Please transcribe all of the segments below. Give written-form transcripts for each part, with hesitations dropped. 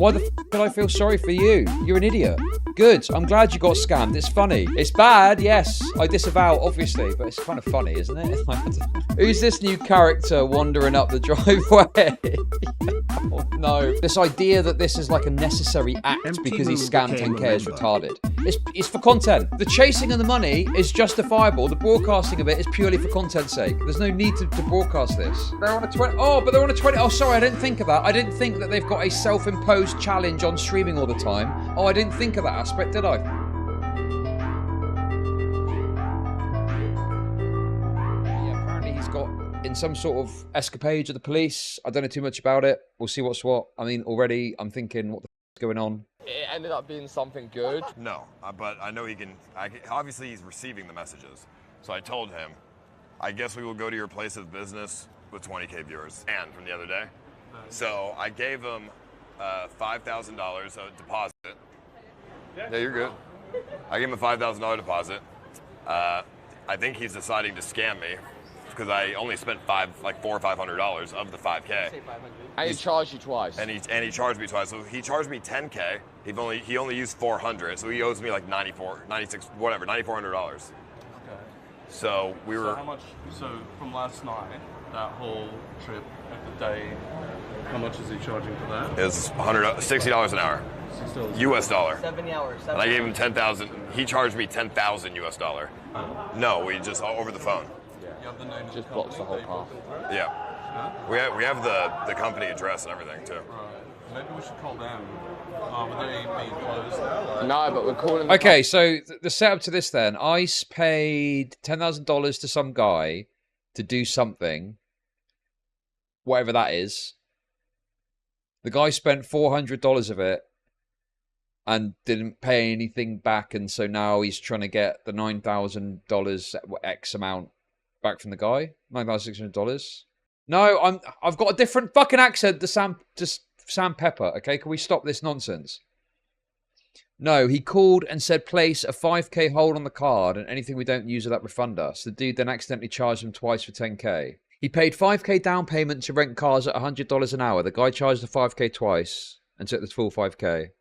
Why the f could I feel sorry for you? You're an idiot. Good. I'm glad you got scammed. It's funny. It's bad, yes. I disavow, obviously, but it's kind of funny, isn't it? Who's this new character wandering up the driveway? Oh, no. This idea that this is like a necessary act because he scammed 10k is retarded. It's for content. The chasing of the money is justifiable. The broadcasting of it is purely for content's sake. There's no need to broadcast this. They're on a 20. Oh, but they're on a 20. Oh, sorry, I didn't think of that. I didn't think that they've got a self-imposed challenge on streaming all the time. Oh, I didn't think of that aspect, did I? Yeah, apparently he's got in some sort of escapade with the police. I don't know too much about it. We'll see what's what. I mean, already I'm thinking, what the f is going on? It ended up being something good. No, but I know he can. Obviously, he's receiving the messages. So I told him, I guess we will go to your place of business with 20k viewers. And from the other day. So I gave him $5,000 of deposit. Yeah, you're good. I gave him a $5,000 deposit. I think he's deciding to scam me because I only spent $400 or $500 of the 5k. And he charged you twice. And he charged me twice. So he charged me 10k. He only used 400, so he owes me like 96, whatever, $9,400. Okay. So we were. So how much? So from last night, that whole trip of the day, how much is he charging for that? It's $60 an hour. US dollar. 70 hours. And I gave him 10,000. He charged me 10,000 US dollar. No, we just over the phone. Yeah. You have the name just blocks the whole path. Yeah. Huh? We have the company address and everything too. Right. Maybe we should call them. Would they be closed now? Like? No, but we're calling. Okay, so the setup to this then, ICE paid $10,000 to some guy to do something, whatever that is. The guy spent $400 of it and didn't pay anything back, and so now he's trying to get the $9,000 X amount back from the guy. $9,600. No, I've got a different fucking accent to Sam Pepper. Okay, can we stop this nonsense? No, he called and said place a 5k hold on the card, and anything we don't use will that refund us. The dude then accidentally charged him twice for 10k. He paid 5k down payment to rent cars at $100 an hour. The guy charged the 5k twice and took the full 5k.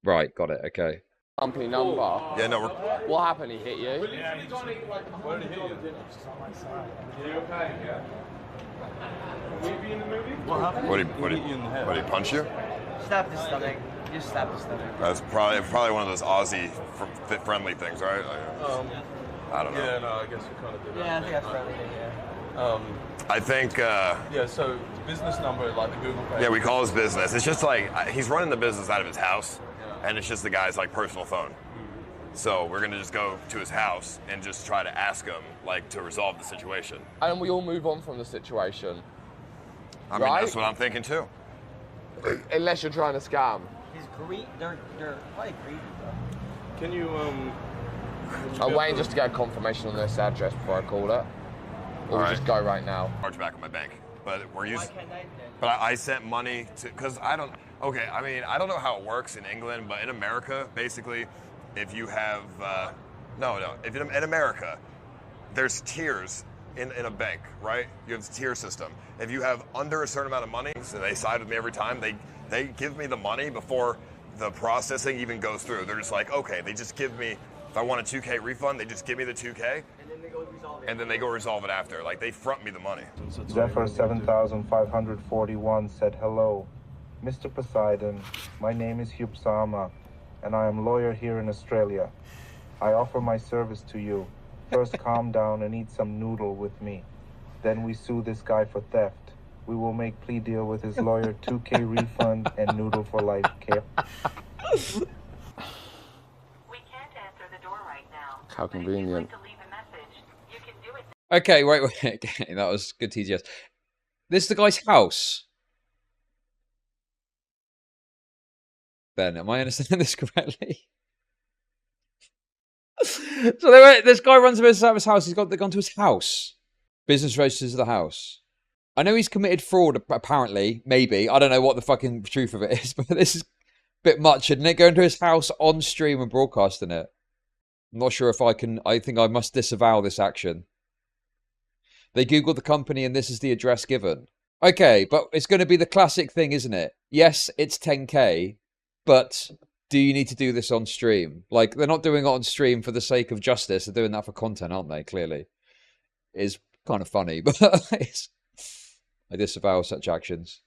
Right, got it. Okay. Company number. Yeah, no. What happened? He hit you? Yeah, he just. Where did he hit you? Just on my side. You okay? Yeah. Will you be in the movie? What happened? What did he punch you? Stabbed his stomach. He just stabbed his stomach. That's probably one of those Aussie friendly things, right? I don't know. Yeah, no, I guess we kind of did that. Yeah, I think that's friendly. Yeah. I think. Yeah, so business number, like the Google Pay. Yeah, we call his business. It's just like he's running the business out of his house, and it's just the guy's like personal phone. So we're gonna just go to his house and just try to ask him like to resolve the situation. And we all move on from the situation. I mean, that's what I'm thinking too. Unless you're trying to scam. He's greedy. They're quite greedy, though. Can you I'm waiting just to get a confirmation on this address before I call it. Or just go right now. Charge back on my bank, but we're using. But I sent money to because I don't. Okay, I mean I don't know how it works in England, but in America, basically, if you have if in America, there's tiers in a bank, right? You have a tier system. If you have under a certain amount of money, so they side with me every time. They give me the money before the processing even goes through. They're just like, okay, they just give me. If I want a 2K refund, they just give me the 2K, and then they go resolve it after. Like, they front me the money. Zephyr 7541 said, hello. Mr. Poseidon, my name is Hugh Sama, and I am lawyer here in Australia. I offer my service to you. First, calm down and eat some noodle with me. Then we sue this guy for theft. We will make plea deal with his lawyer, 2K refund, and noodle for life care. How convenient. Okay, wait. Okay, that was good TGS. This is the guy's house. Ben, am I understanding this correctly? So this guy runs a business out of his house. They've gone to his house. Business registers of the house. I know he's committed fraud, apparently. Maybe. I don't know what the fucking truth of it is, but this is a bit much, isn't it? Going to his house on stream and broadcasting it. I'm not sure if I can. I think I must disavow this action. They Googled the company and this is the address given. Okay, but it's going to be the classic thing, isn't it? yes, it's 10K, but do you need to do this on stream? Like, they're not doing it on stream for the sake of justice. They're doing that for content, aren't they? Clearly. It's kind of funny, but I disavow such actions.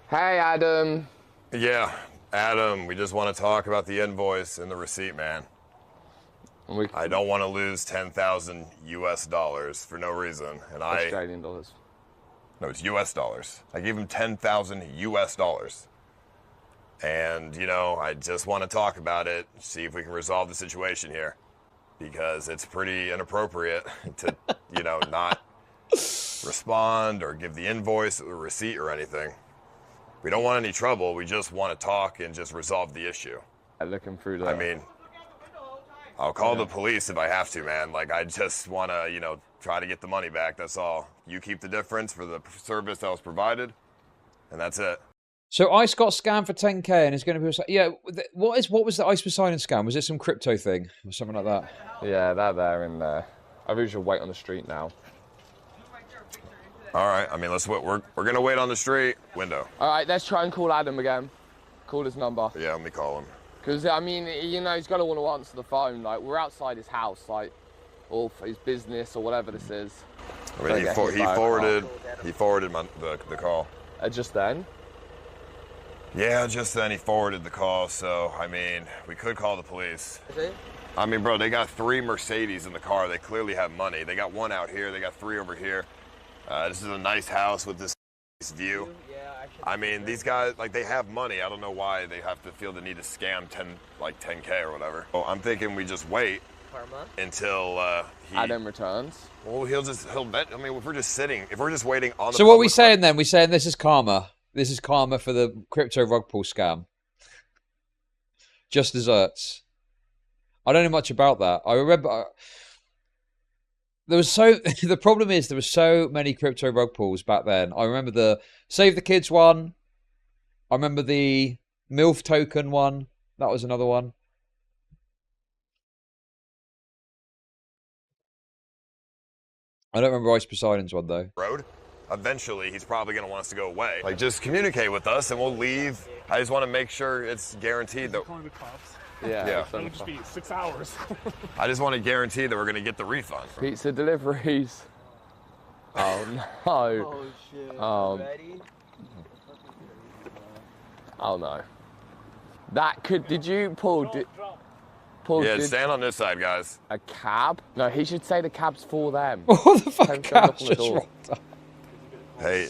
Hey, Adam. Yeah, Adam, we just want to talk about the invoice and the receipt, man. I don't want to lose 10,000 US dollars for no reason. And Australian dollars. No, it's US dollars. I gave him 10,000 US dollars. And, you know, I just want to talk about it, see if we can resolve the situation here. Because it's pretty inappropriate to, you know, not respond or give the invoice or receipt or anything. We don't want any trouble. We just want to talk and just resolve the issue. Looking through the... I mean, I'll call the police if I have to, man. Like, I just want to, you know, try to get the money back. That's all. You keep the difference for the service that was provided, and that's it. So Ice got scammed for 10K and is going to be... Yeah, what was the Ice Poseidon scam? Was it some crypto thing or something like that? Yeah, they're there in there. I think we should wait on the street now. All right, I mean, let's wait. We're going to wait on the street window. All right, let's try and call Adam again. Call his number. Yeah, let me call him. Because, I mean, you know, he's going to want to answer the phone. Like, we're outside his house, like, or for his business or whatever this is. I mean, he forwarded the call. Just then? Yeah, just then he forwarded the call. So, I mean, we could call the police. Is it? I mean, bro, they got 3 Mercedes in the car. They clearly have money. They got 1 out here. They got 3 over here. This is a nice house with this view. I mean, these guys, like, they have money. I don't know why they have to feel the need to scam 10K or whatever. So I'm thinking we just wait until Adam returns. Well, he'll bet. I mean, if we're just waiting on the... So what are we saying then? We're saying this is karma. This is karma for the crypto rug pull scam. Just desserts. I don't know much about that. I remember... the problem is there were so many crypto rug pulls back then. I remember the Save the Kids one. I remember the MILF token one. That was another one. I don't remember Ice Poseidon's one though. Road. Eventually, he's probably going to want us to go away. Like, just communicate with us and we'll leave. I just want to make sure it's guaranteed that... Calling the cops. Yeah. It'll just be 6 hours. I just want to guarantee that we're going to get the refund. Pizza deliveries. Oh no. Oh shit. Ready? Oh no. That could... Did you pull... Paul, yeah, stand on this side, guys. A cab? No, he should say the cab's for them. What the fuck? Hey,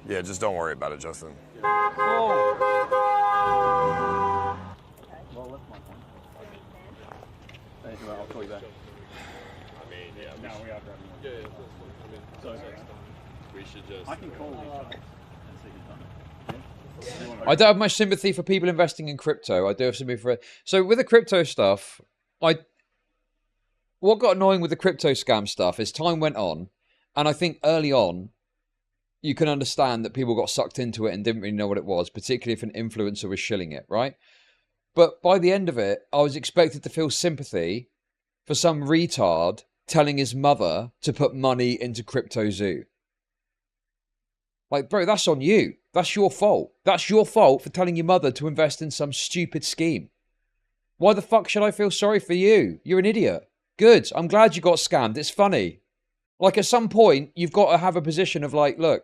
yeah, just don't worry about it, Justin. Oh. Well, that's my point. Thank you, I'll call you back. I mean, yeah. No, we are driving. Yeah, I mean, so, we should just... I can call each other and see who's done it. Yeah? I don't have much sympathy for people investing in crypto. I do have sympathy for it. So with the crypto stuff, what got annoying with the crypto scam stuff is time went on, and I think early on, you can understand that people got sucked into it and didn't really know what it was, particularly if an influencer was shilling it, right? But by the end of it, I was expected to feel sympathy for some retard telling his mother to put money into Crypto Zoo. Like, bro, that's on you. That's your fault. That's your fault for telling your mother to invest in some stupid scheme. Why the fuck should I feel sorry for you? You're an idiot. Good. I'm glad you got scammed. It's funny. Like, at some point, you've got to have a position of like, look,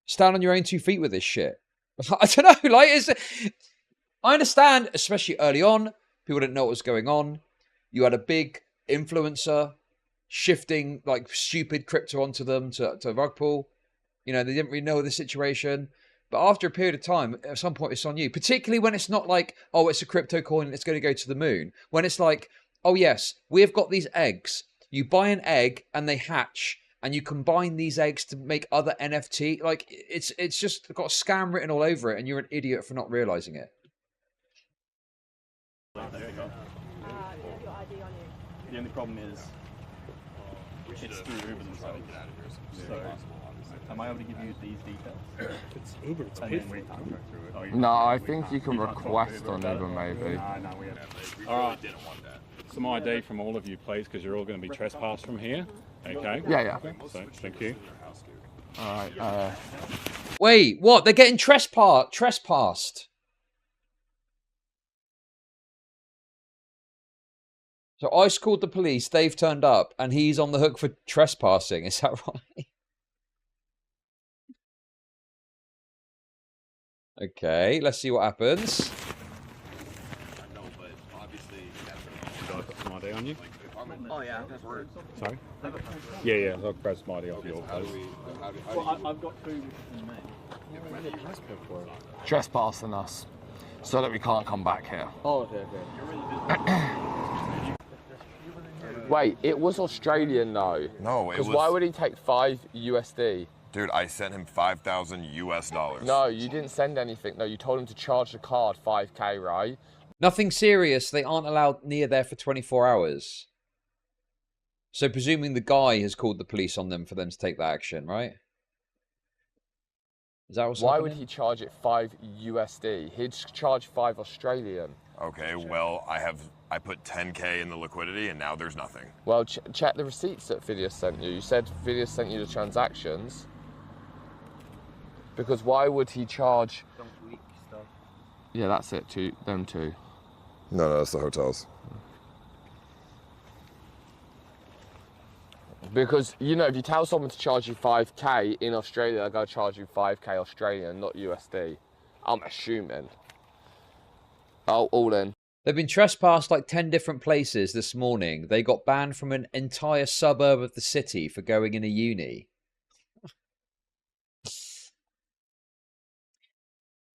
stand on your own 2 feet with this shit. I don't know. Like, I understand, especially early on, people didn't know what was going on. You had a big influencer shifting like stupid crypto onto them to rug pull. You know, they didn't really know the situation. But after a period of time, at some point, it's on you. Particularly when it's not like, oh, it's a crypto coin and it's going to go to the moon. When it's like, oh, yes, we've got these eggs. You buy an egg and they hatch. And you combine these eggs to make other NFT. Like, it's just got scam written all over it. And you're an idiot for not realizing it. The only problem is, it's through Uber themselves. So, am I able to give you these details? It's Uber, it's paid for. Oh, No, I think you can request on Uber maybe. No, we have. All right. Some ID from all of you, please, because you're all going to be trespassed from here. Okay? Yeah. So, thank you. Alright, Wait, what? They're getting trespassed. So Ice called the police, they've turned up, and he's on the hook for trespassing. Is that right? Okay, let's see what happens. Smart on you? Oh yeah. Sorry? Yeah, I'll grab Smarty off your post. Well, I've got 2 in me. trespassing us so that we can't come back here. Oh, okay. Wait, it was Australian though. No, it was. Because why would he take 5 USD? Dude, I sent him $5,000 US. No, you didn't send anything. No, you told him to charge the card 5K, right? Nothing serious. They aren't allowed near there for 24 hours. So presuming the guy has called the police on them for them to take that action, right? Is that what's Why happening? would he charge it 5 USD? He'd charge 5 Australian. Okay, well, I put 10K in the liquidity and now there's nothing. Well, check the receipts that Phidias sent you. You said Phidias sent you the transactions. Because why would he charge... Yeah, that's it, them two. No, that's the hotels. Because, you know, if you tell someone to charge you 5K in Australia, they're going to charge you 5K Australian, not USD. I'm assuming. Oh, all in. They've been trespassed like 10 different places this morning. They got banned from an entire suburb of the city for going in a uni.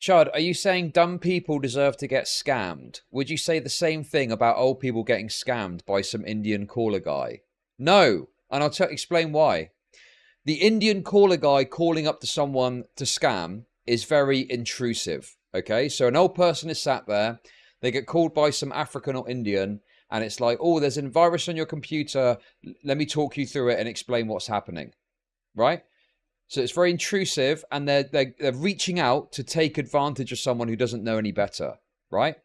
Chud, are you saying dumb people deserve to get scammed? Would you say the same thing about old people getting scammed by some Indian caller guy? No, and I'll explain why. The Indian caller guy calling up to someone to scam is very intrusive, okay? So an old person is sat there, they get called by some African or Indian, and it's like, oh, there's a virus on your computer, let me talk you through it and explain what's happening, right? So it's very intrusive, and they're reaching out to take advantage of someone who doesn't know any better, right?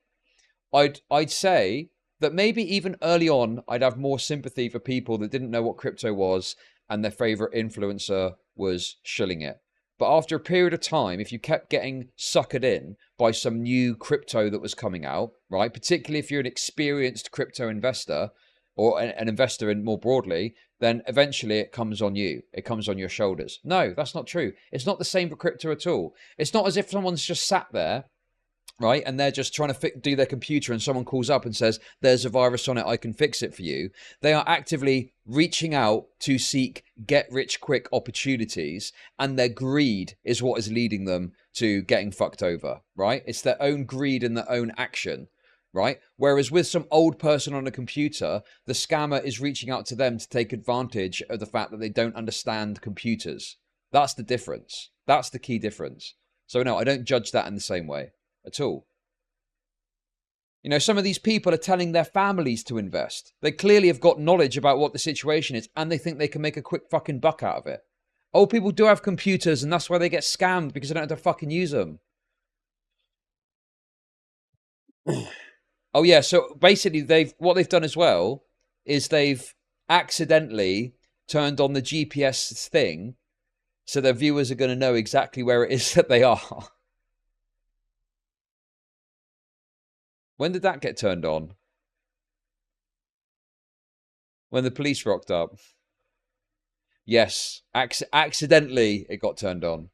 I'd say that maybe even early on, I'd have more sympathy for people that didn't know what crypto was and their favorite influencer was shilling it. But after a period of time, if you kept getting suckered in by some new crypto that was coming out, right, particularly if you're an experienced crypto investor or an investor in more broadly, then eventually it comes on you. It comes on your shoulders. No, that's not true. It's not the same for crypto at all. It's not as if someone's just sat there, right, and they're just trying to do their computer and someone calls up and says, there's a virus on it, I can fix it for you. They are actively reaching out to seek get-rich-quick opportunities, and their greed is what is leading them to getting fucked over, right? It's their own greed and their own action, right? Whereas with some old person on a computer, the scammer is reaching out to them to take advantage of the fact that they don't understand computers. That's the difference. That's the key difference. So no, I don't judge that in the same way at all. You know, some of these people are telling their families to invest. They clearly have got knowledge about what the situation is, and they think they can make a quick fucking buck out of it. Old people do have computers, and that's why they get scammed, because they don't have to fucking use them. Oh yeah, so basically what they've done as well is they've accidentally turned on the GPS thing, so their viewers are going to know exactly where it is that they are. When did that get turned on? When the police rocked up. Yes, accidentally it got turned on.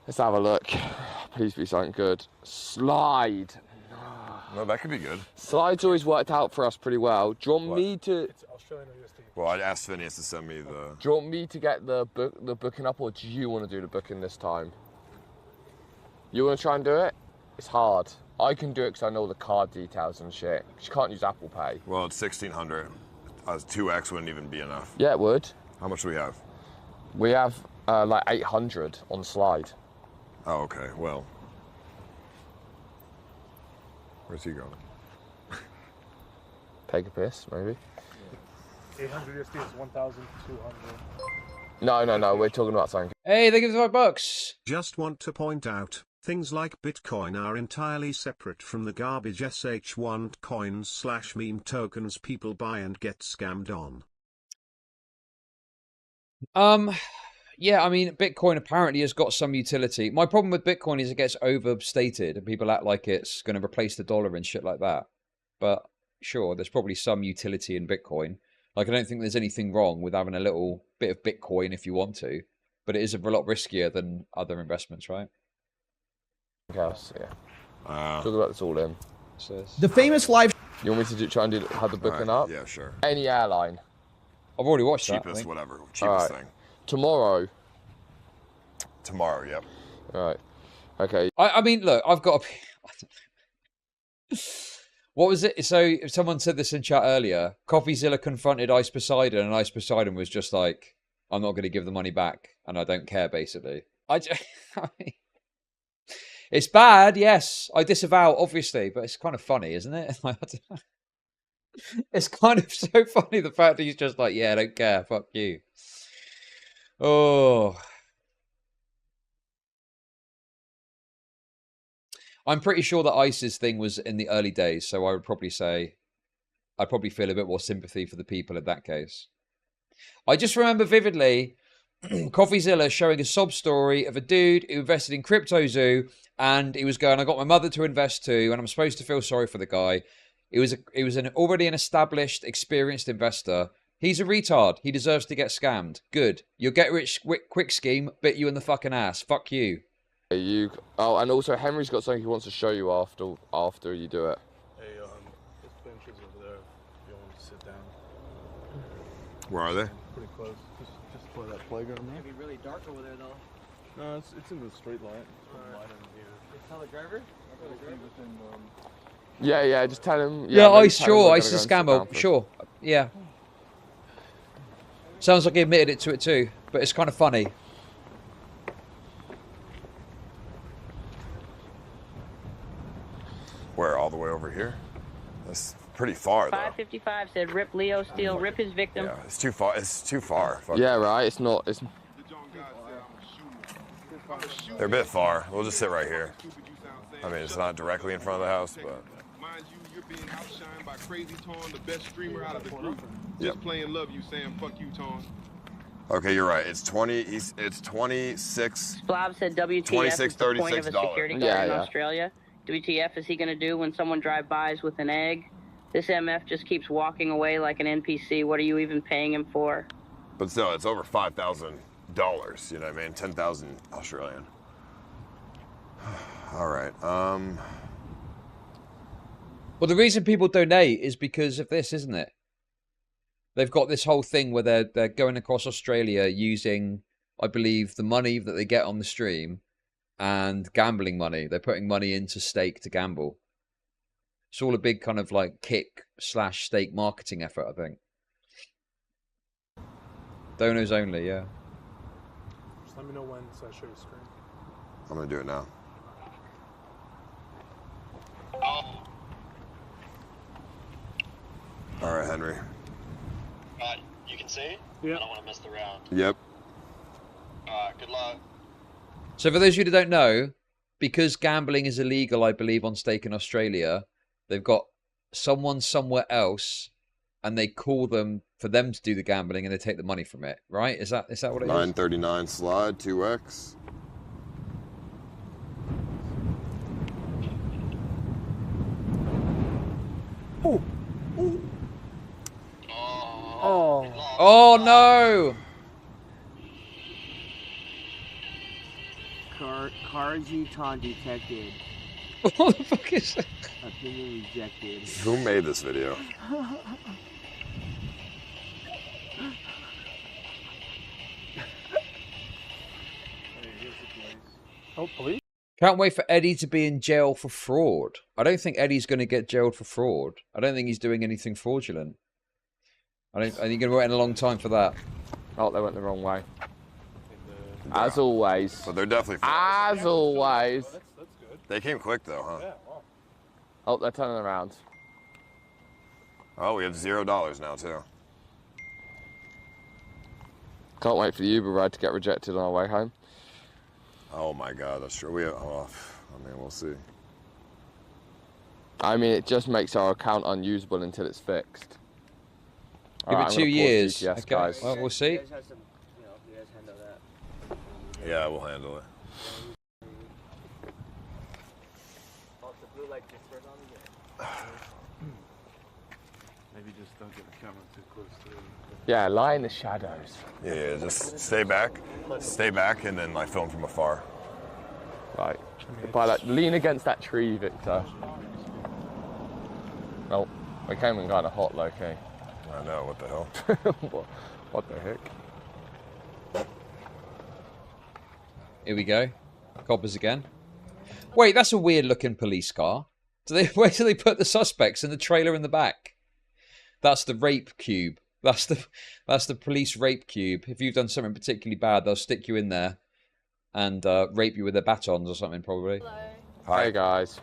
Let's have a look. Please be something good. Slide. No, that could be good. Slide's always worked out for us pretty well. Do you want me to... It's Australian or USD. Well, I asked Phineas to send me the... Do you want me to get the booking up, or do you want to do the booking this time? You want to try and do it? It's hard. I can do it because I know all the card details and shit. You can't use Apple Pay. Well, it's 1,600. 2x wouldn't even be enough. Yeah, it would. How much do we have? We have like 800 on Slide. Oh, okay. Well. Where's he going? Take a piss, maybe. 800 USD is 1,200. No. We're talking about something. Hey, they give us $5. Just want to point out, things like Bitcoin are entirely separate from the garbage SH1 coins/meme tokens people buy and get scammed on. Yeah, I mean, Bitcoin apparently has got some utility. My problem with Bitcoin is it gets overstated and people act like it's going to replace the dollar and shit like that. But sure, there's probably some utility in Bitcoin. Like, I don't think there's anything wrong with having a little bit of Bitcoin if you want to, but it is a lot riskier than other investments, right? Yes, yeah. Talk about this all in. The famous live. You want me to try and have the booking up? Yeah, sure. Any airline. I've already watched that. Cheapest, whatever. Cheapest thing. Tomorrow. Tomorrow, yep. All right. Okay. I mean, look, I've got to... What was it? So someone said this in chat earlier. Coffeezilla confronted Ice Poseidon, and Ice Poseidon was just like, I'm not going to give the money back, and I don't care, basically. I mean, it's bad, yes. I disavow, obviously, but it's kind of funny, isn't it? It's kind of so funny, the fact that he's just like, yeah, I don't care, fuck you. Oh... I'm pretty sure that ISIS thing was in the early days, so I would probably say I'd probably feel a bit more sympathy for the people in that case. I just remember vividly Coffeezilla showing a sob story of a dude who invested in CryptoZoo, and he was going, I got my mother to invest too, and I'm supposed to feel sorry for the guy. He was already an established, experienced investor. He's a retard. He deserves to get scammed. Good. Your get rich quick scheme bit you in the fucking ass. Fuck you. Oh, and also Henry's got something he wants to show you after you do it. Hey, this bench is over there. If you want to sit down. Where are they? Pretty close. Just for that playground there. It'd be really dark over there, though. No, it's in the straight line. Tell the driver? Yeah, just tell him. Yeah, Ice, sure, Ice is scammer, sure. Yeah. Sounds like he admitted it to it too, but it's kind of funny. Where, all the way over here? That's pretty far, though. 555 said, "Rip Leo Steele, rip his victim." Yeah, it's too far. It's too far. Fuck. Yeah, right. It's not. They're a bit far. We'll just sit right here. I mean, it's not directly in front of the house, but. Mind you, you're being outshined by Crazy Tone, the best streamer out of the group. Yep. Just playing love you, saying fuck you, Tone. Okay, you're right. It's 20. It's 26. Blob said, "WTF is the point of a security guard in Australia? WTF is he going to do when someone drive-bys with an egg? This MF just keeps walking away like an NPC. What are you even paying him for?" But still, it's over $5,000. You know what I mean? 10,000 Australian. All right. Well, the reason people donate is because of this, isn't it? They've got this whole thing where they're going across Australia using, I believe, the money that they get on the stream and gambling money. They're putting money into stake to gamble. It's all a big kind of like kick/stake marketing effort, I think. Donos only, yeah. Just let me know when so I show you screen. I'm gonna do it now. All right, Henry. You can see? Yeah. I don't want to mess around. Yep. Alright, good luck. So for those of you that don't know, because gambling is illegal, I believe, on stake in Australia, they've got someone somewhere else and they call them for them to do the gambling and they take the money from it, right? Is that what it is? 939 slide, 2x. Oh. Oh no! Karjitan detected. What the fuck is that? Opinion rejected. Who made this video? Oh, police? Can't wait for Eddie to be in jail for fraud. I don't think Eddie's going to get jailed for fraud. I don't think he's doing anything fraudulent. I think he's going to wait a long time for that. Oh, they went the wrong way. As always. But they're definitely As always. That's good. They came quick, though, huh? Yeah, wow. Oh, they're turning around. Oh, we have $0 now, too. Can't wait for the Uber ride to get rejected on our way home. Oh, my God, that's true. We have, I mean, we'll see. I mean, it just makes our account unusable until it's fixed. Give it 2 years. GPS, okay. guys. Well, we'll see. Yeah, we'll handle it. Maybe just don't get the camera too close to him. Yeah, lie in the shadows. Yeah, just stay back, and then like film from afar. Right. By like, lean against that tree, Victor. Oh, we came in kind of hot, low-key. I know, what the hell? what the heck? Here we go. Coppers again. Wait, that's a weird-looking police car. Where do they put the suspects in the trailer in the back? That's the rape cube. That's the police rape cube. If you've done something particularly bad, they'll stick you in there and rape you with their batons or something, probably. Hello. Hi, guys.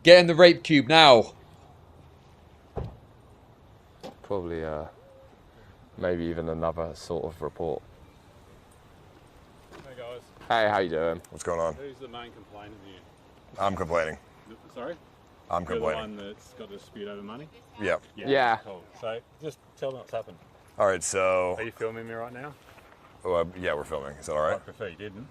Get in the rape cube now. Probably, maybe even another sort of report. Hey guys. Hey, how you doing? What's going on? Who's the main complainant here? I'm complaining. Sorry? I'm You're complaining. the one that's got a dispute over money? Yep. Yeah. Cool. So, just tell me what's happened. All right, so... Are you filming me right now? yeah, we're filming. Is that all right? I prefer you didn't.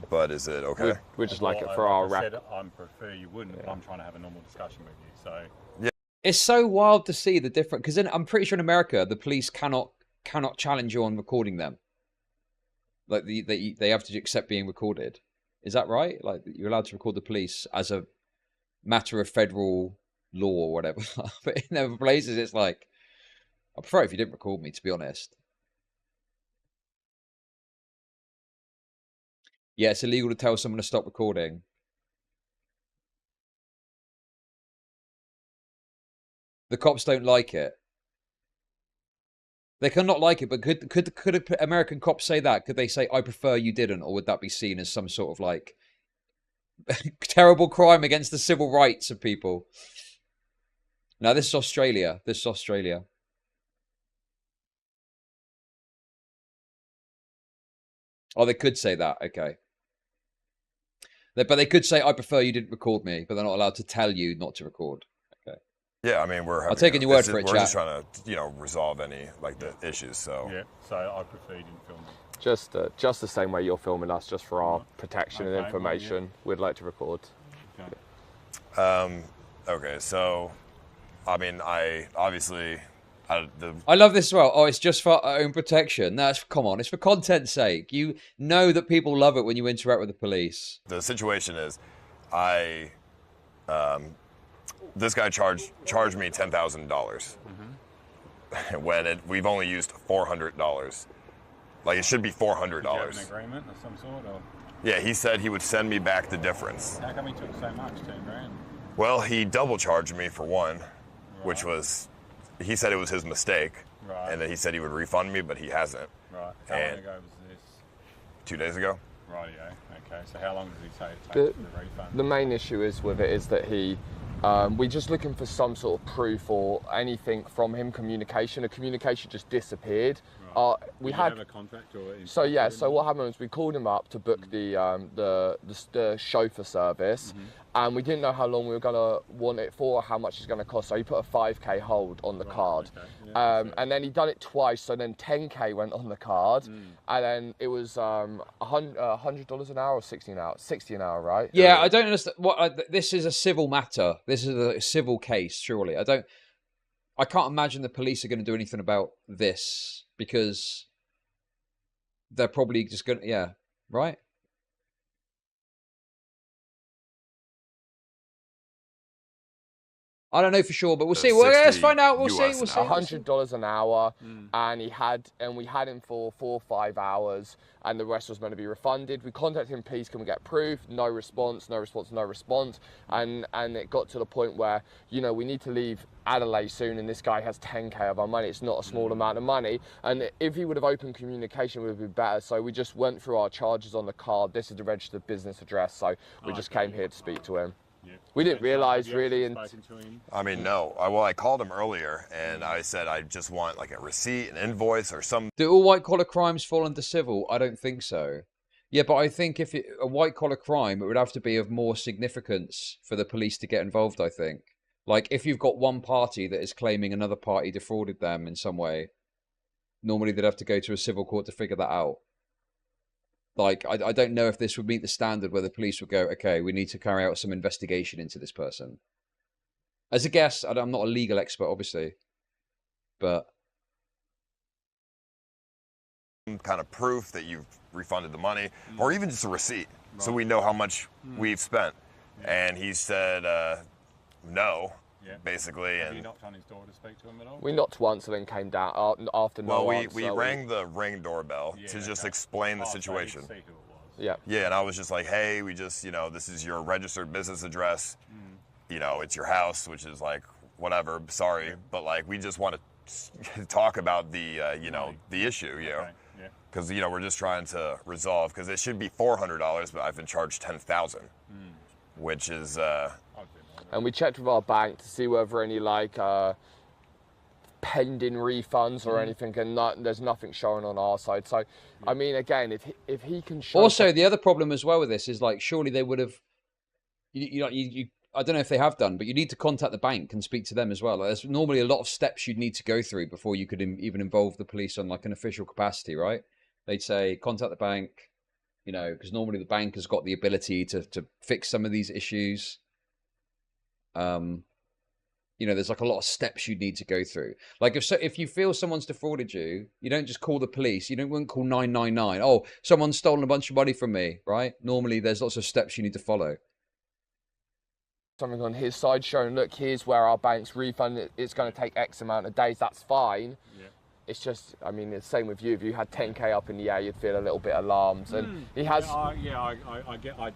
But is it okay? We'd just like it for our I rep. said I prefer you wouldn't, but I'm trying to have a normal discussion with you, so... Yeah. It's so wild to see the different... Because I'm pretty sure in America, the police cannot challenge you on recording them. Like, they have to accept being recorded. Is that right? Like, you're allowed to record the police as a matter of federal law or whatever. But in other places, it's like... I prefer it if you didn't record me, to be honest. Yeah, it's illegal to tell someone to stop recording. The cops don't like it. They cannot like it, but could American cops say that? Could they say, I prefer you didn't? Or would that be seen as some sort of, like, terrible crime against the civil rights of people? No, this is Australia. This is Australia. Oh, they could say that. Okay. But they could say, I prefer you didn't record me, but they're not allowed to tell you not to record. Okay. Yeah, I mean, I'll take your word for it, We're chat. just trying to, resolve any, like, the issues, so... Yeah, so I prefer you didn't film me. Just the same way you're filming us, just for our protection and information. Yeah. We'd like to record. Okay. Okay, so, I mean, obviously... I love this as well. Oh, it's just for our own protection. No, come on. It's for content's sake. You know that people love it when you interact with the police. The situation is, this guy charged me $10,000 when we've only used $400. Like, it should be $400. Did you have an agreement of some sort? Or? Yeah, he said he would send me back the difference. How come he took so much, 10 grand? Well, he double charged me for one, which was... He said it was his mistake, and then he said he would refund me, but he hasn't. Right. How long ago was this? 2 days ago. Rightio. Okay. So how long does he say it takes for the refund? The main issue with it is that we're just looking for some sort of proof or anything from him. Communication. The communication just disappeared. Right. We Did had you have a contract or... So what happened was we called him up to book the chauffeur service, and we didn't know how long we were gonna want it for, or how much it's gonna cost. So he put a 5k hold on the card, okay. and then he done it twice. So then 10k went on the card, and then it was $100 an hour or 60 an hour, 60 an hour, right? Yeah, I don't understand. This is a civil matter. This is a civil case. Surely, I can't imagine the police are going to do anything about this because they're probably just going to, yeah, right? I don't know for sure, but we'll see. Well, let's find out. We'll see. We'll see. $100 an hour, and we had him for 4 or 5 hours, and the rest was meant to be refunded. We contacted him, please, can we get proof? No response, no response, no response, and it got to the point where we need to leave Adelaide soon, and this guy has 10k of our money. It's not a small amount of money, and if he would have opened communication, it would be better. So we just went through our charges on the card. This is the registered business address, so we just came here to speak to him. Yeah. We didn't realise really. I mean, no. I called him earlier, and I said I just want like a receipt, an invoice, or some. Do all white-collar crimes fall under civil? I don't think so. Yeah, but I think if a white-collar crime, it would have to be of more significance for the police to get involved, I think. Like, if you've got one party that is claiming another party defrauded them in some way, normally they'd have to go to a civil court to figure that out. Like, I don't know if this would meet the standard where the police would go, okay, we need to carry out some investigation into this person. As a guess, I'm not a legal expert, obviously, but kind of proof that you've refunded the money, or even just a receipt, so we know how much we've spent. And he said no, basically. Have and you knocked on his door to speak to him at all? We knocked once and then came down after well, no we answer, rang the Ring doorbell to just explain the So situation. he'd see who it was. Yeah. Yeah, and I was just like, hey, we just, you know, this is your registered business address. You know, it's your house, which is like, whatever, sorry. But like, we just want to talk about the, you know, the issue, you know. Because, you know, we're just trying to resolve, because it should be $400, but I've been charged $10,000, which is... And we checked with our bank to see whether any, like, pending refunds or anything, and there's nothing showing on our side. So, I mean, again, if he can show... Also, the other problem as well with this is, like, surely they would have... I don't know if they have done, but you need to contact the bank and speak to them as well. Like, there's normally a lot of steps you'd need to go through before you could even involve the police on, like, an official capacity, right? They'd say, contact the bank, you know, because normally the bank has got the ability to fix some of these issues. You know, there's like a lot of steps you need to go through. Like if you feel someone's defrauded you, you don't just call the police. You wouldn't call 999. Oh, someone's stolen a bunch of money from me, right? Normally there's lots of steps you need to follow. Something on his side showing, look, here's where our bank's refund. It's going to take X amount of days. That's fine. Yeah. It's just, I mean, it's the same with you. If you had 10K up in the air, you'd feel a little bit alarmed. And he has. I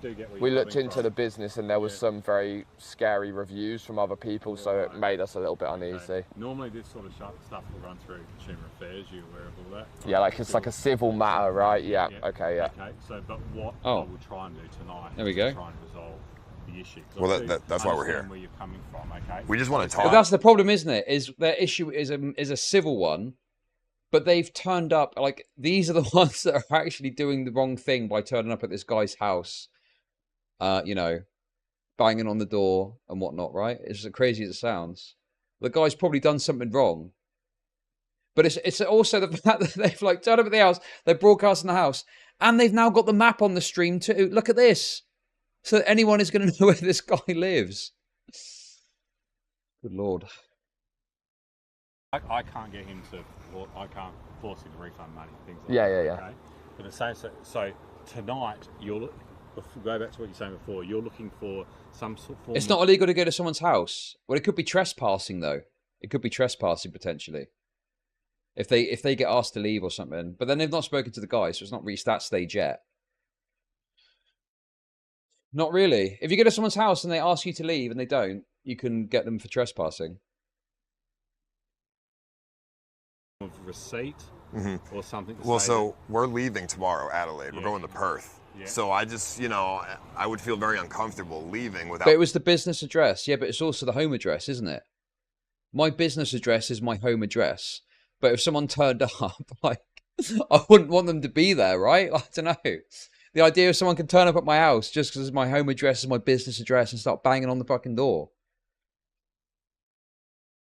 do get. Where we you're looked coming into from. the business, and there was some very scary reviews from other people, so it made us a little bit uneasy. Okay. Normally, this sort of stuff will run through consumer affairs. You aware of all that? Yeah, like it's like a civil matter, right? Yeah. Okay. Yeah. Okay. So, but what I will try and do tonight there we go. is try and resolve the issue. Well, that's why we're here. Where you're coming from, okay? We just want to talk. But that's the problem, isn't it? Is their issue is a civil one. But they've turned up, like, these are the ones that are actually doing the wrong thing by turning up at this guy's house, you know, banging on the door and whatnot, right? It's as crazy as it sounds. The guy's probably done something wrong. But it's also the fact that they've, like, turned up at the house, they're broadcasting the house, and they've now got the map on the stream too. Look at this. So that anyone is going to know where this guy lives. Good Lord. I can't get him to, or I can't force him to refund money, things like Yeah, that. yeah. Okay? But the same, so tonight, go back to what you're saying before, you're looking for some sort of form. It's not illegal to go to someone's house. Well, it could be trespassing, though. It could be trespassing, potentially. If they get asked to leave or something. But then they've not spoken to the guy, so it's not reached that stage yet. Not really. If you go to someone's house and they ask you to leave and they don't, you can get them for trespassing. Of receipt or something. Well, so we're leaving tomorrow, Adelaide. We're going to Perth. Yeah. So I just, you know, I would feel very uncomfortable leaving without... But it was the business address. Yeah, but it's also the home address, isn't it? My business address is my home address. But if someone turned up, like, I wouldn't want them to be there, right? I don't know. The idea of someone can turn up at my house just because my home address is my business address and start banging on the fucking door.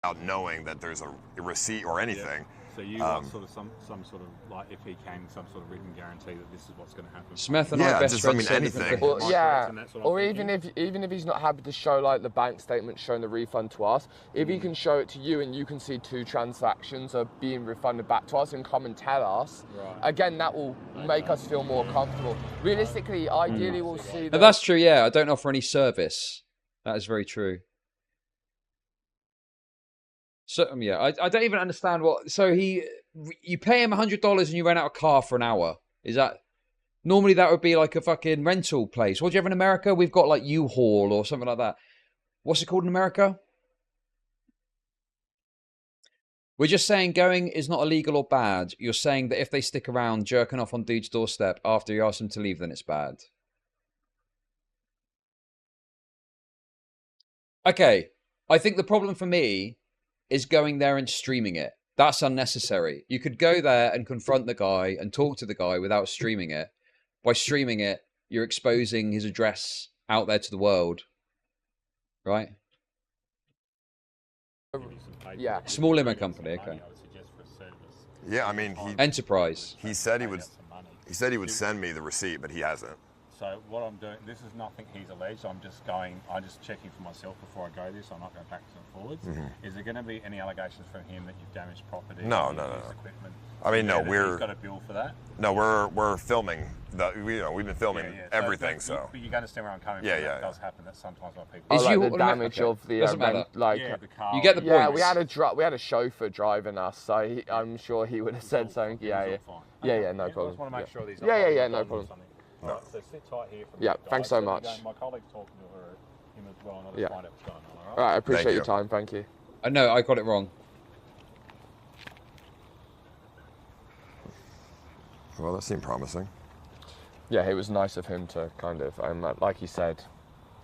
Without knowing that there's a receipt or anything. Yeah. So you want sort of some sort of, like, if he can, some sort of written guarantee that this is what's going to happen. Smith and I best friends. Anything. Well, yeah, or even if he's not happy to show, like, the bank statement showing the refund to us, if he can show it to you and you can see 2 transactions are being refunded back to us and come and tell us, again, that will make us feel more comfortable. Realistically, ideally, we'll see. That's true. Yeah, I don't offer any service. That is very true. So yeah, I don't even understand what. So you pay him $100 and you rent out a car for an hour. Is that normally that would be like a fucking rental place? What do you have in America? We've got like U-Haul or something like that. What's it called in America? We're just saying going is not illegal or bad. You're saying that if they stick around jerking off on dude's doorstep after you ask them to leave, then it's bad. Okay, I think the problem for me is going there and streaming it. That's unnecessary. You could go there and confront the guy and talk to the guy without streaming it. By streaming it, you're exposing his address out there to the world. Right? Yeah. Small limo company, okay. Yeah, I mean, Enterprise. He said he would. He said he would send me the receipt, but he hasn't. So what I'm doing, this is nothing he's alleged. I'm just checking for myself before I go this. I'm not going backwards and forwards. Is there going to be any allegations from him that you've damaged property? No. Equipment? I mean, no, He's got a bill for that. No, we're filming. We've been filming everything. So. But you understand where I'm coming from. Yeah. It does happen that sometimes when people. The damage of the matter. The car. You get the point. Yeah, we had a chauffeur driving us, so I'm sure he would have said something. Yeah, no problem. I just want to make sure these. Yeah, no problem. No. So sit tight here. Thanks so much. My colleague's talking to him as well, and I'll just find out what's going on. All right, I appreciate your time. Thank you. No, I got it wrong. Well, that seemed promising. Yeah, it was nice of him to kind of, like he said,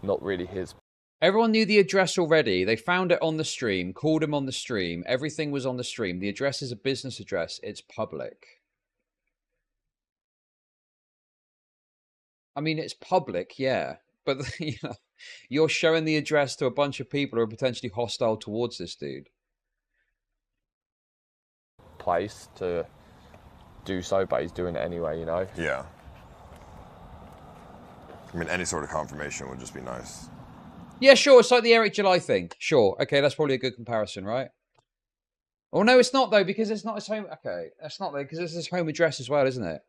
not really his. Everyone knew the address already. They found it on the stream, called him on the stream. Everything was on the stream. The address is a business address. It's public. I mean, it's public, yeah. But, you're showing the address to a bunch of people who are potentially hostile towards this dude. Place to do so, but he's doing it anyway, Yeah. I mean, any sort of confirmation would just be nice. Yeah, sure. It's like the Eric July thing. Sure. Okay, that's probably a good comparison, right? Oh, no, it's not, though, because it's not his home. Okay, that's not, though, because it's his home address as well, isn't it?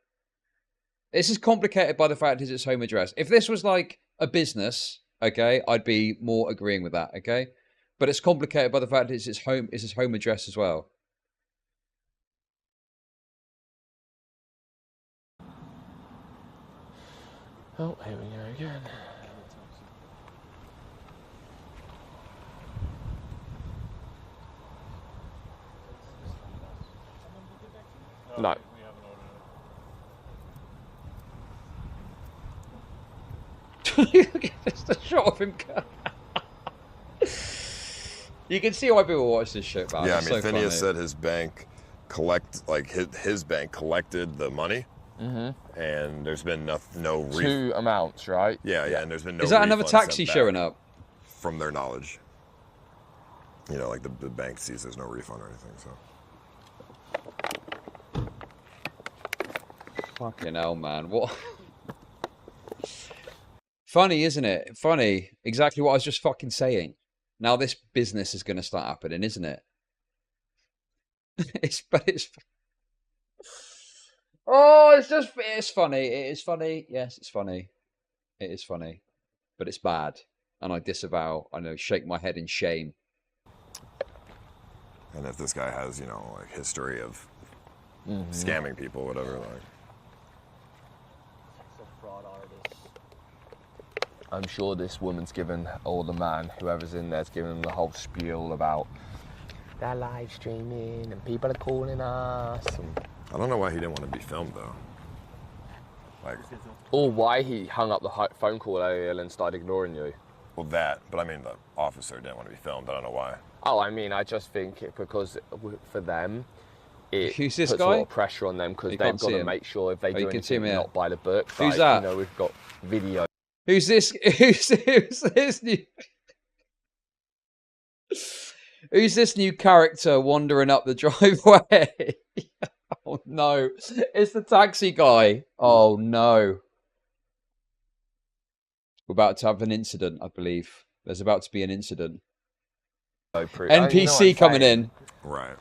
This is complicated by the fact it's his home address. If this was like a business, okay, I'd be more agreeing with that, okay? But it's complicated by the fact it's his home address as well. Oh, here we go again. No. Just a shot of him. You can see why people watch this shit, man. Yeah, it's I mean, so Phineas funny. said his bank his bank collected the money, and there's been no two amounts, right? Yeah, and there's been no. Is that another refund taxi sent showing back up? From their knowledge, like the bank sees there's no refund or anything. So. Fucking hell, man! What? Funny, isn't it? Funny. Exactly what I was just fucking saying. Now this business is going to start happening, isn't it? It's funny. It is funny. Yes, it's funny. It is funny. But it's bad. And I disavow. I know, shake my head in shame. And if this guy has, history of scamming people, whatever, I'm sure this woman's given, or the man, whoever's in there's given them the whole spiel about they're live streaming and people are calling us. I don't know why he didn't want to be filmed, though. Or why he hung up the phone call earlier and started ignoring you. Well, but I mean, the officer didn't want to be filmed. I don't know why. Oh, I mean, I just think because for them, it Who's this puts guy? a lot of pressure on them because they've got to make sure if they do anything not by the book. Who's that? We've got video. Who's this? Who's this new? Who's this new character wandering up the driveway? Oh no, it's the taxi guy. Oh no. We're about to have an incident, I believe. There's about to be an incident. NPC coming in. Right.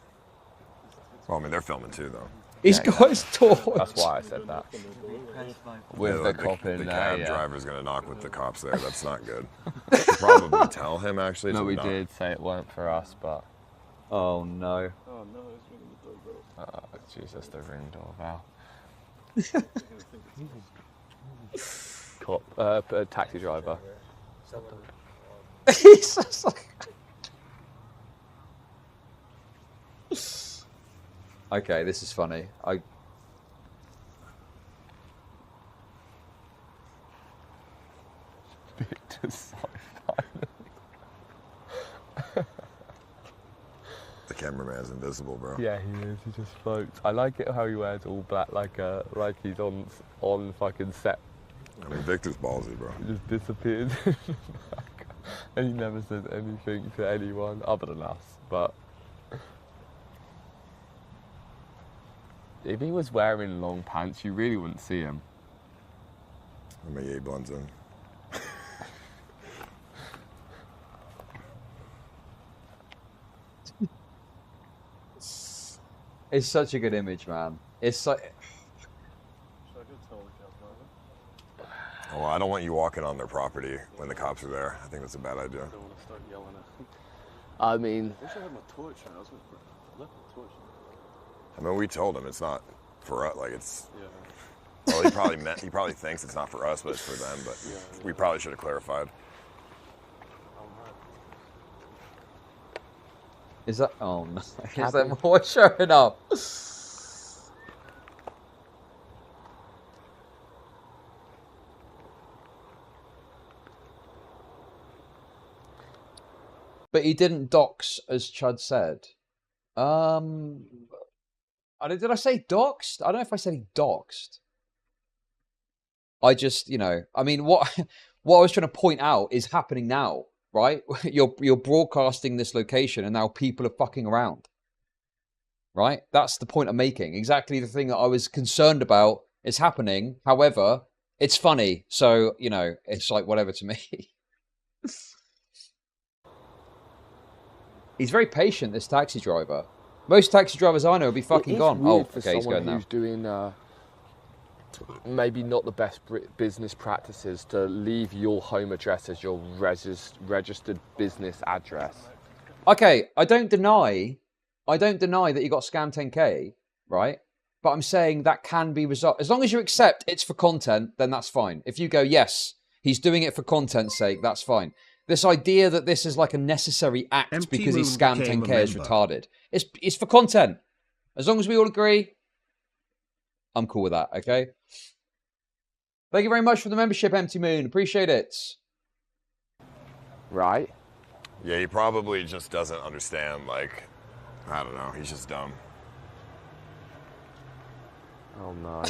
Well, I mean, they're filming too, though. He's got his torch. That's why I said that. With the cop in the there, cab driver's going to knock with the cops there. That's not good. Should probably tell him, actually. No, to we not. did say it weren't for us, but... Oh, no. Oh, no, it's ringing the doorbell. Oh, Jesus, the ring doorbell. Cop, taxi driver. He's just like... Okay, this is funny. Victor's so The cameraman's invisible, bro. Yeah, he is. He just floats. I like it how he wears all black, like he's on fucking set. I mean, Victor's ballsy, bro. He just disappears in the back. And he never says anything to anyone other than us, but... If he was wearing long pants, you really wouldn't see him. Let me get blends in. It's such a good image, man. It's like. Oh, I don't want you walking on their property when the cops are there. I think that's a bad idea. I don't want to start yelling at him. I mean, I wish I had my torch. Man. I was going to left my torch. I mean, we told him it's not for us. Like it's. Yeah. Well, he probably thinks it's not for us, but it's for them. But we probably should have clarified. Is that? Oh no! Is there more showing up? But he didn't dox, as Chud said. Did I say doxed? I don't know if I said he doxed. I just, you know, I mean, what I was trying to point out is happening now, right? You're broadcasting this location, and now people are fucking around, right? That's the point I'm making. Exactly the thing that I was concerned about is happening. However, it's funny, so you know, it's like whatever to me. He's very patient, this taxi driver. Most taxi drivers I know will be fucking gone. Oh, okay, he's going now. Who's doing maybe not the best business practices to leave your home address as your registered business address. Okay, I don't deny that you got scammed 10k, right? But I'm saying that can be resolved. As long as you accept it's for content, then that's fine. If you go, yes, he's doing it for content's sake, that's fine. This idea that this is like a necessary act because he scammed 10k is retarded. It's for content. As long as we all agree, I'm cool with that, okay? Thank you very much for the membership, Empty Moon. Appreciate it. Right? Yeah, he probably just doesn't understand, like, I don't know, he's just dumb. Oh no.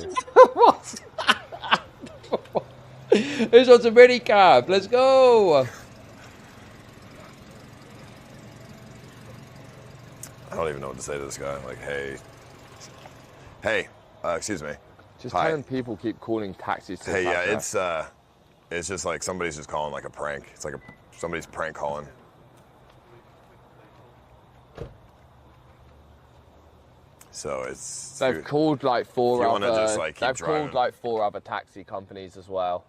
Who's on some minicab? Let's go! I don't even know what to say to this guy. Like, hey, excuse me. Just telling people keep calling taxis to Hey, yeah, it's just like somebody's just calling like a prank. It's like somebody's prank calling. So it's. They've called like four other. Just, like, they've called like 4 other taxi companies as well.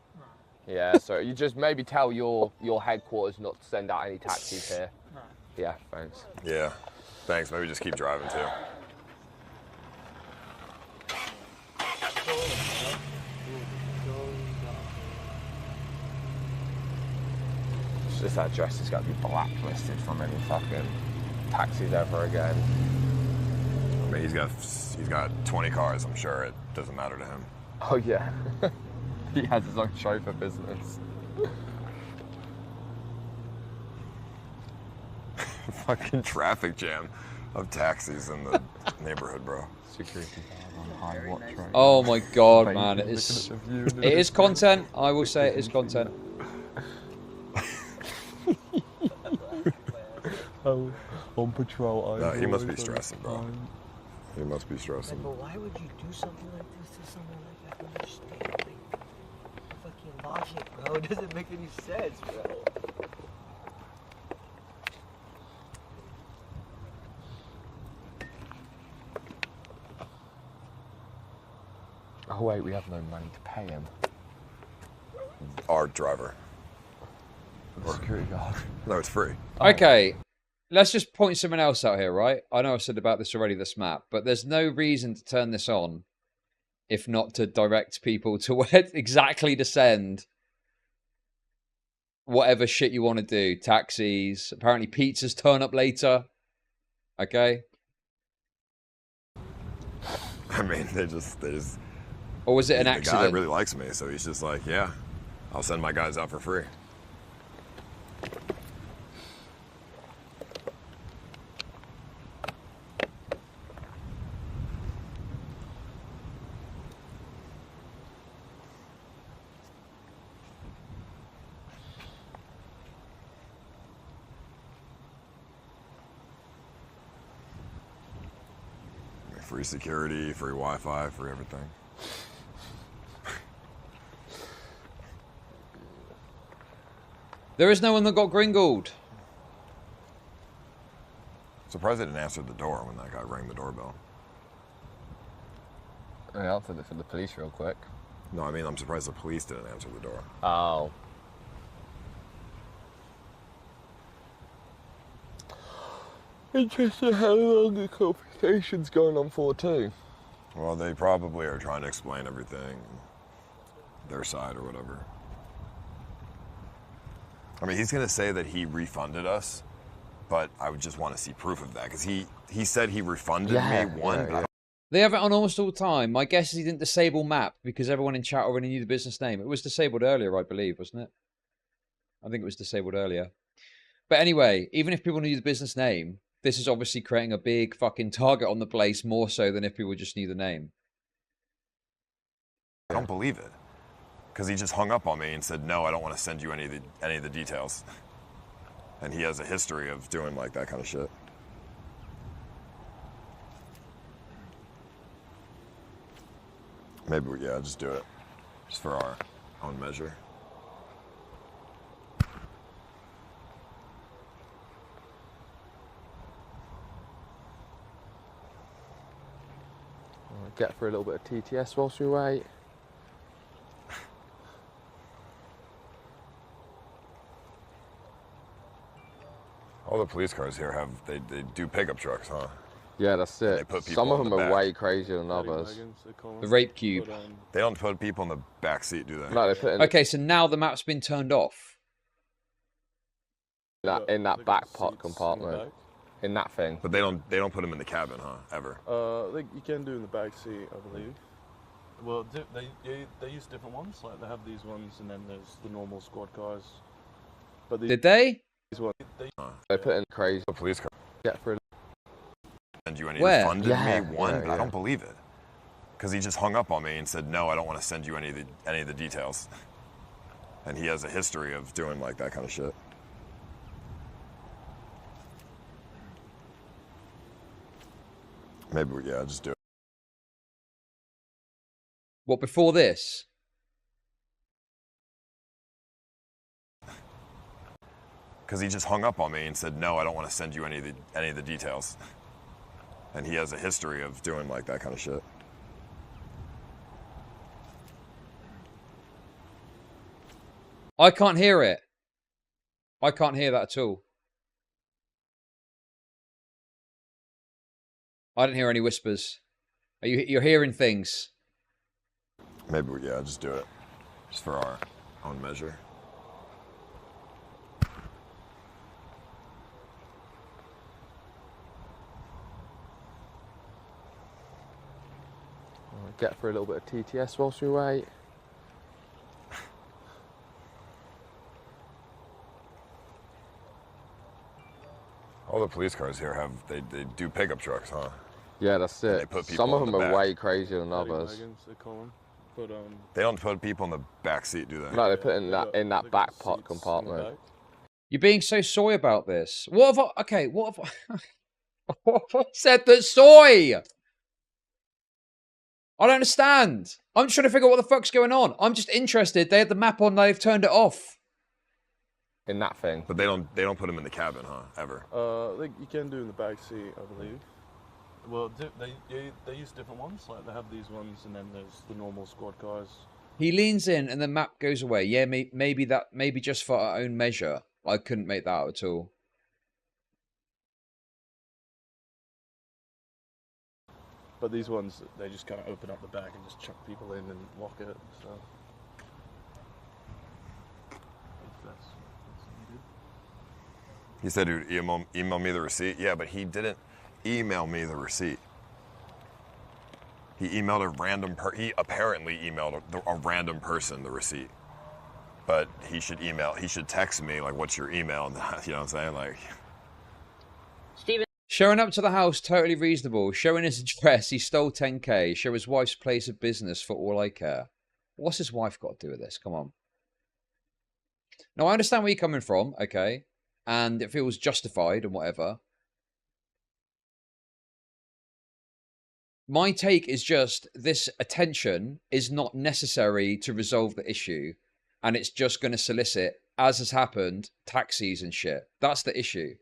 Yeah, so you just maybe tell your headquarters not to send out any taxis here. Yeah, thanks. Yeah, thanks. Maybe just keep driving too. This address has got to be blacklisted from any fucking taxis ever again. I mean, he's got 20 cars. I'm sure it doesn't matter to him. Oh yeah, he has his own chauffeur business. Fucking traffic jam of taxis in the neighborhood, bro. Security guard on high watch right Oh now. my god, man, it is content. I will say it is content. Oh, on patrol. No, he must be stressing, bro. He must be stressing. But why would you do something like this to someone like that? I don't understand. Like, fucking logic, bro. It doesn't make any sense, bro. Oh wait, we have no money to pay him. Our driver. The security guard. No, it's free. Okay, let's just point something else out here, right? I know I've said about this already, this map, but there's no reason to turn this on if not to direct people to where exactly to send whatever shit you want to do. Taxis, apparently pizzas turn up later. Okay? I mean, they just. Or was it an accident? The guy really likes me, so he's just like, yeah, I'll send my guys out for free. free security, free Wi-Fi, free everything. There is no one that got gringled. Surprised they didn't answer the door when that guy rang the doorbell. I answered it for the police real quick. No, I mean, I'm surprised the police didn't answer the door. Oh. Interesting how long the conversation's going on for, too. Well, they probably are trying to explain everything, their side or whatever. I mean, he's going to say that he refunded us, but I would just want to see proof of that, because he said he refunded me one. Yeah. They have it on almost all the time. My guess is he didn't disable map because everyone in chat already knew the business name. It was disabled earlier, I believe, wasn't it? I think it was disabled earlier. But anyway, even if people knew the business name, this is obviously creating a big fucking target on the place more so than if people just knew the name. I don't believe it, because he just hung up on me and said, no, I don't want to send you any of the details. And he has a history of doing like that kind of shit. Maybe, yeah, just do it. Just for our own measure. Get for a little bit of TTS whilst we wait. All the police cars here have, they do pickup trucks, huh? Yeah, that's it. They put people Some of in them the are back. way crazier than others. The rape cube. They don't put people in the back seat, do they? No, they put in, Okay, so now the map's been turned off. in that back part compartment. In that thing. But they don't put them in the cabin, huh? Ever. You can do in the back seat, I believe. Well, they use different ones. Like they have these ones, and then there's the normal squad cars. But Did they? These ones, they put in crazy. The police car. Get for. And you any Where? funded Yeah, me one? yeah. I don't believe it, because he just hung up on me and said, no, I don't want to send you any of the details. And he has a history of doing like that kind of shit. Maybe, yeah, just do it. What, before this? Because he just hung up on me and said, no, I don't want to send you any of the details. And he has a history of doing like that kind of shit. I can't hear it. I can't hear that at all. I don't hear any whispers. You're hearing things. Maybe, yeah, just do it. Just for our own measure. Get for a little bit of TTS whilst we wait. All the police cars here have, they do pickup trucks, huh? Yeah, that's And they it. put people Some of in them the are back. way crazier than others. wagons, they call them. But They don't put people in the back seat, do they? No, they put in that they back got part seats in the compartment. back. You're being so soy about this. What have I... Okay, what have I... what have I said that's soy? I don't understand. I'm just trying to figure out what the fuck's going on. I'm just interested. They had the map on, they've turned it off. In that thing. But they don't put them in the cabin, huh? Ever. You can do in the back seat, I believe. Well, they use different ones. Like they have these ones, and then there's the normal squad cars. He leans in and the map goes away. Yeah, maybe just for our own measure. I couldn't make that out at all. But these ones, they just kind of open up the back and just chuck people in and lock it. So. That's needed. He said he'd email me the receipt. Yeah, but he didn't email me the receipt. He emailed a random he apparently emailed a random person the receipt. But he should text me, like, what's your email? And you know what I'm saying? Like, Steven. Showing up to the house, totally reasonable. Showing his address, he stole 10k. Show his wife's place of business for all I care. What's his wife got to do with this? Come on. Now, I understand where you're coming from, okay? And it feels justified and whatever. my take is just this attention is not necessary to resolve the issue, and it's just going to solicit, as has happened, taxis and shit. That's the issue.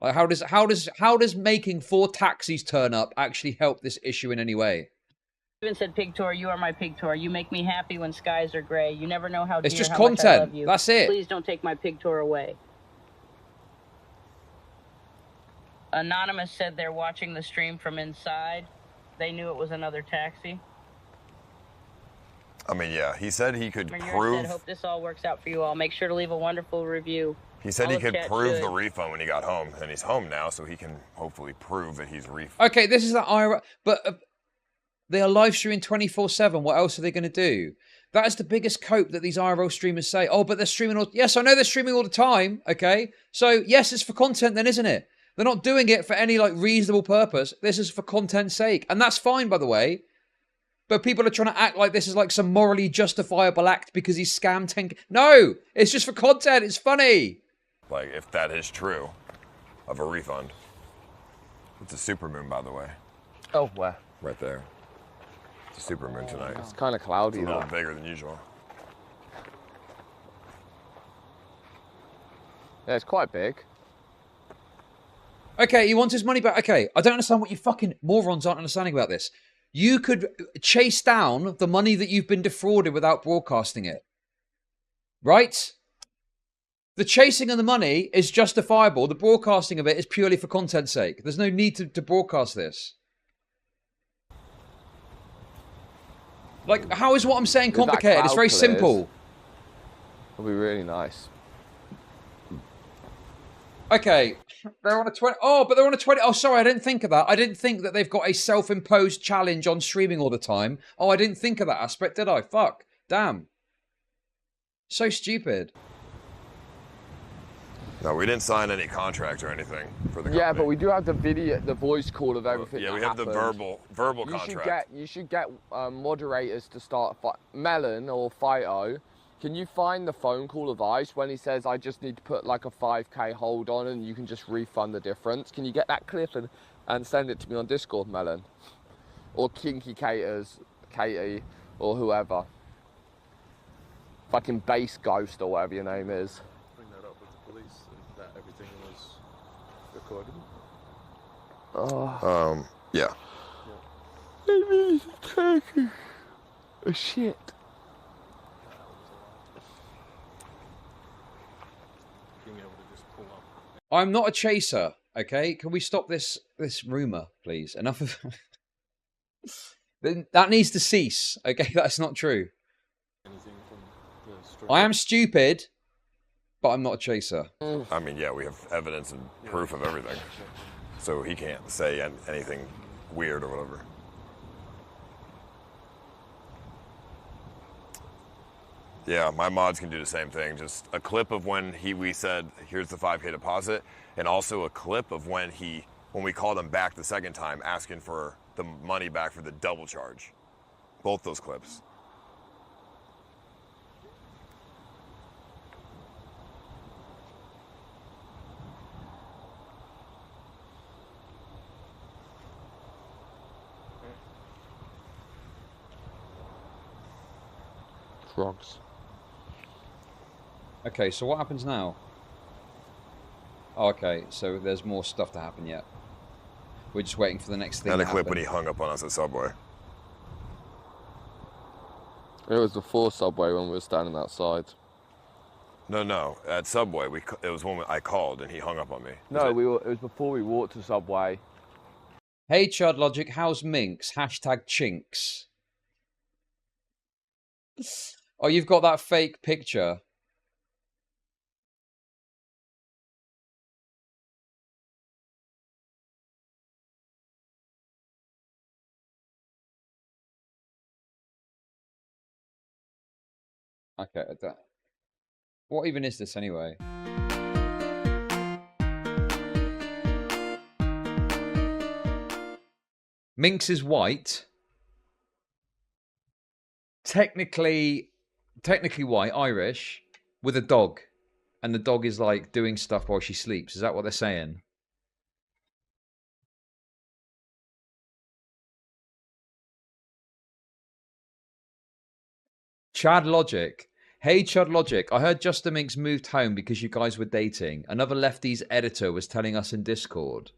Like, how does making 4 taxis turn up actually help this issue in any way? Even said, "Pig tour, you are my pig tour. You make me happy when skies are gray. You never know how It's dear, just how much I content. love you. That's it. Please don't take my pig tour away." Anonymous said they're watching the stream from inside. They knew it was another taxi. I mean, yeah, he said he could Said, prove. hope this all works out for you all. Make sure to leave a wonderful review. He said All he of could chat prove should. the refund when he got home, and he's home now, so he can hopefully prove that he's refunded. Okay, this is that IRL, but they are live streaming 24/7. What else are they going to do? That is the biggest cope that these IRL streamers say. Oh, but they're streaming all... Yes, I know they're streaming all the time, okay? So, yes, it's for content then, isn't it? They're not doing it for any, like, reasonable purpose. This is for content's sake. And that's fine, by the way. But people are trying to act like this is, like, some morally justifiable act because he scammed 10... No! It's just for content. It's funny. Like, if that is true, of a refund. It's a supermoon, by the way. Oh, where? Right there. It's a supermoon tonight. It's kind of cloudy, It's a little though. bigger than usual. Yeah, it's quite big. Okay, he wants his money back. Okay, I don't understand what you fucking morons aren't understanding about this. You could chase down the money that you've been defrauded without broadcasting it. Right? The chasing of the money is justifiable. The broadcasting of it is purely for content's sake. There's no need to broadcast this. Like, how is what I'm saying If that complicated? It's cloud very clears, simple. It'll be really nice. Okay, they're on a 20... Oh, but they're on a 20... Oh, sorry, I didn't think of that. I didn't think that they've got a self-imposed challenge on streaming all the time. Oh, I didn't think of that aspect, did I? Fuck. Damn. So stupid. No, we didn't sign any contract or anything for the company. Yeah, but we do have the video, the voice call of everything. Yeah, that we have the happened. verbal contract. You should get moderators to start. Melon or Phyto, can you find the phone call of Ice when he says, "I just need to put like a 5k hold on, and you can just refund the difference"? Can you get that clip and send it to me on Discord, Melon, or Kinky Caters, Katie, or whoever, fucking Bass Ghost or whatever your name is. Bring that up with the police and that everything was recorded. Oh. Yeah. Maybe it's taking a shit. Being able to just pull up. I'm not a chaser, okay? Can we stop this rumour, please? Enough of... That needs to cease, okay? That's not true. Anything from the story. I am stupid, but I'm not a chaser. I mean, yeah, we have evidence and proof of everything. So he can't say anything weird or whatever. Yeah, my mods can do the same thing. Just a clip of when we said, here's the 5K deposit, and also a clip of when we called him back the second time asking for the money back for the double charge. Both those clips. Frogs. Okay, so what happens now? Oh, okay, so there's more stuff to happen yet. We're just waiting for the next thing And to a clip happen. when he hung up on us at Subway. It was before Subway when we were standing outside. No. At Subway, it was when I called and he hung up on me. No, it was before we walked to Subway. Hey, Chud Logic, how's Minx? Hashtag chinks. Oh, you've got that fake picture. Okay, what even is this anyway? Minx is white. Technically white, Irish, with a dog. And the dog is like doing stuff while she sleeps. Is that what they're saying? Chad Logic. Hey, Chud Logic. I heard Justin Minks moved home because you guys were dating. Another Lefties editor was telling us in Discord.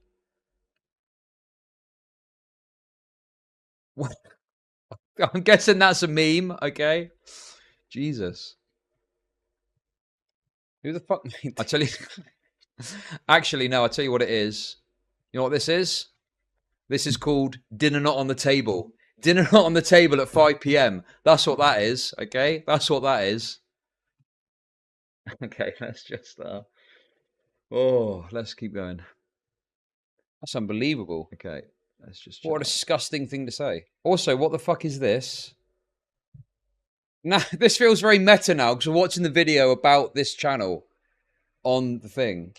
What? I'm guessing that's a meme, okay? Jesus. Who the fuck? I tell you. Actually, no, I tell you what it is. You know what this is? This is called Dinner Not on the Table. Dinner Not on the Table at 5 p.m. That's what that is, okay? That's what that is. Okay, let's just... let's keep going. That's unbelievable. Okay, let's just... What a disgusting thing to say. Also, what the fuck is this? Nah, this feels very meta now because we're watching the video about this channel on the thing.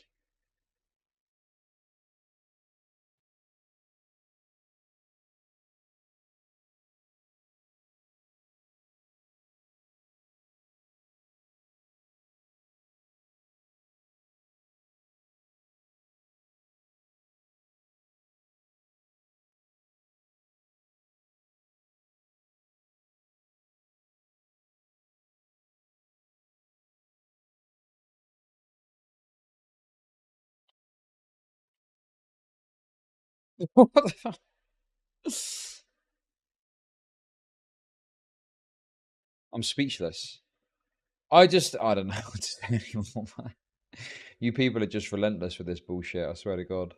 What the fuck? I'm speechless. I don't know what to say anymore, man. You people are just relentless with this bullshit, I swear to God.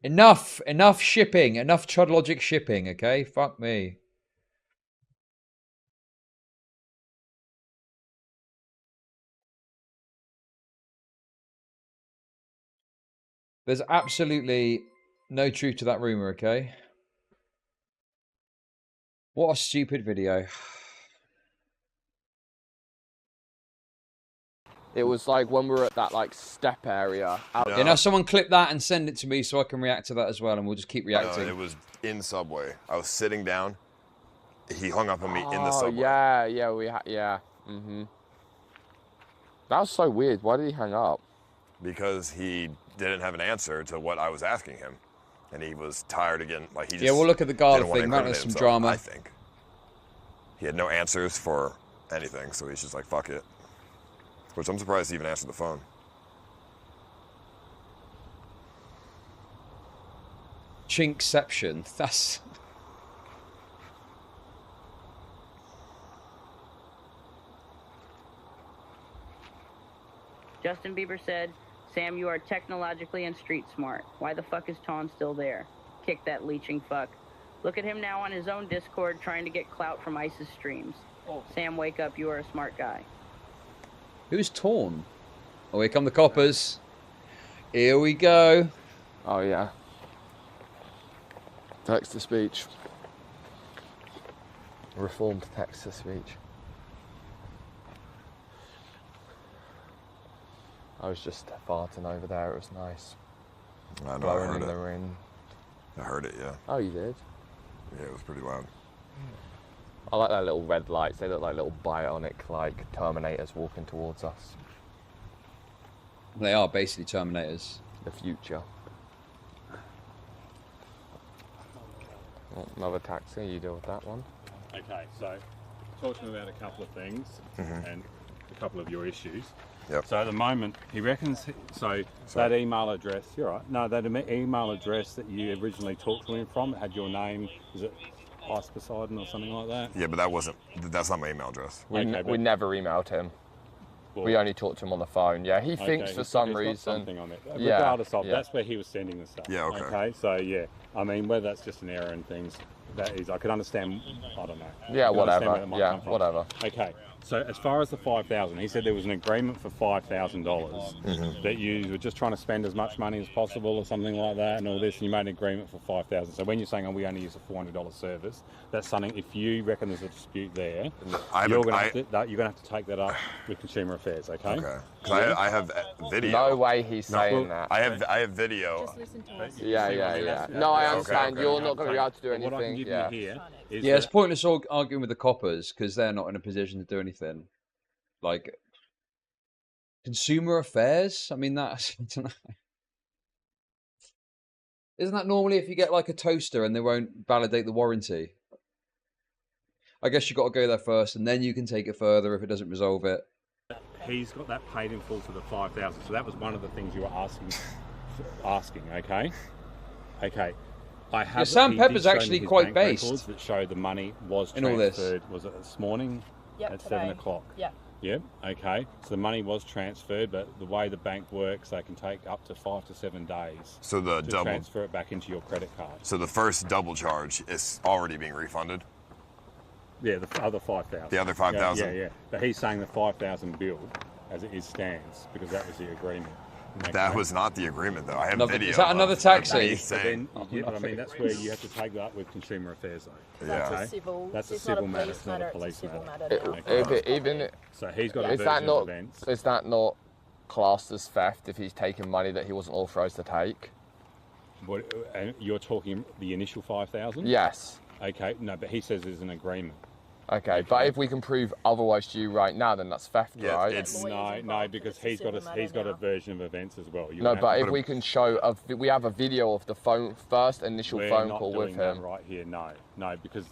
Enough shipping. Enough Chud Logic shipping, okay? Fuck me. There's absolutely no truth to that rumor, okay? What a stupid video. It was like when we were at that like step area. You know, someone clip that and send it to me so I can react to that as well, and we'll just keep reacting. It was in Subway. I was sitting down. He hung up on me in the Subway. Yeah. That was so weird. Why did he hang up? Because he didn't have an answer to what I was asking him, and he was tired again. Like he just we'll look at the Gala thing. Might have some himself, drama. I think he had no answers for anything, so he's just like, "Fuck it." Which I'm surprised he even answered the phone. Chinkception. That's... Justin Bieber said, Sam, you are technologically and street smart. Why the fuck is Ton still there? Kick that leeching fuck. Look at him now on his own Discord trying to get clout from ISIS streams. Sam, wake up. You are a smart guy. Who's Torn? Oh, here come the coppers. Here we go. Oh, yeah. Text-to-speech. Reformed text-to-speech. I was just farting over there. It was nice. I know. Blowing I heard in it. the wind. I heard it. Yeah. Oh, you did? Yeah, it was pretty loud. I like their little red lights. They look like little bionic, like, Terminators walking towards us. They are basically Terminators. The future. Oh, another taxi. You deal with that one. Okay, so talk to me about a couple of things and a couple of your issues. Yep. So at the moment, he reckons, that email address, you're right, no, that email address that you originally talked to him from, had your name, is it Poseidon or something like that? Yeah, but that's not my email address. We never emailed him. Well, we only talked to him on the phone. Yeah, he thinks for some reason. Something on it. Regardless of, that's where he was sending the stuff. Yeah, okay. Okay, so yeah, I mean, whether that's just an error and things, that is, I could understand, I don't know. Yeah, whatever. Yeah, whatever. Okay, so as far as the $5,000, he said there was an agreement for $5,000 that you were just trying to spend as much money as possible or something like that and all this, and you made an agreement for $5,000. So when you're saying, we only use a $400 service, that's something, if you reckon there's a dispute there, you're going to have to take that up with Consumer Affairs, okay? Okay. Because I have video. No way he's saying that. I have video. Just listen to us. Yeah. No, I understand. Okay. You're not going to be able to do anything. What I can give you here is it's pointless arguing with the coppers because they're not in a position to do anything. Like, Consumer Affairs? I mean, that's... I don't know. Isn't that normally if you get like a toaster and they won't validate the warranty? I guess you got to go there first, and then you can take it further if it doesn't resolve it. He's got that paid in full to the 5,000. So that was one of the things you were asking. Okay. Okay. I have. Yeah, Sam he Pepper's did show me actually his quite bank based records that show the money was in all this. transferred. Was it this morning? Yep, at today. 7 o'clock. Yep. Yep. Okay. So the money was transferred, but the way the bank works, they can take up to 5 to 7 days. So the to double transfer it back into your credit card. So the first double charge is already being refunded. Yeah, the other 5,000. The other 5,000. Yeah. But he's saying the 5,000 bill as it is stands because that was the agreement. That was not the agreement, though. I have video. Is that another taxi? I mean, that's where you have to take that up with Consumer Affairs, though. Yeah. That's a civil. That's a it's civil not matter. police It's not a police It's a civil matter. matter. So he's got a Is version that not? of events. Is that not classed as theft if he's taking money that he wasn't authorised to take? What, you're talking the initial 5,000? Yes. Okay, no, but he says there's an agreement. Okay, but if we can prove otherwise to you right now, then that's theft, right? No, because he's got a version of events as well. No, but if we can show, we have a video of the first initial phone call with him. We're not doing that right here. No, because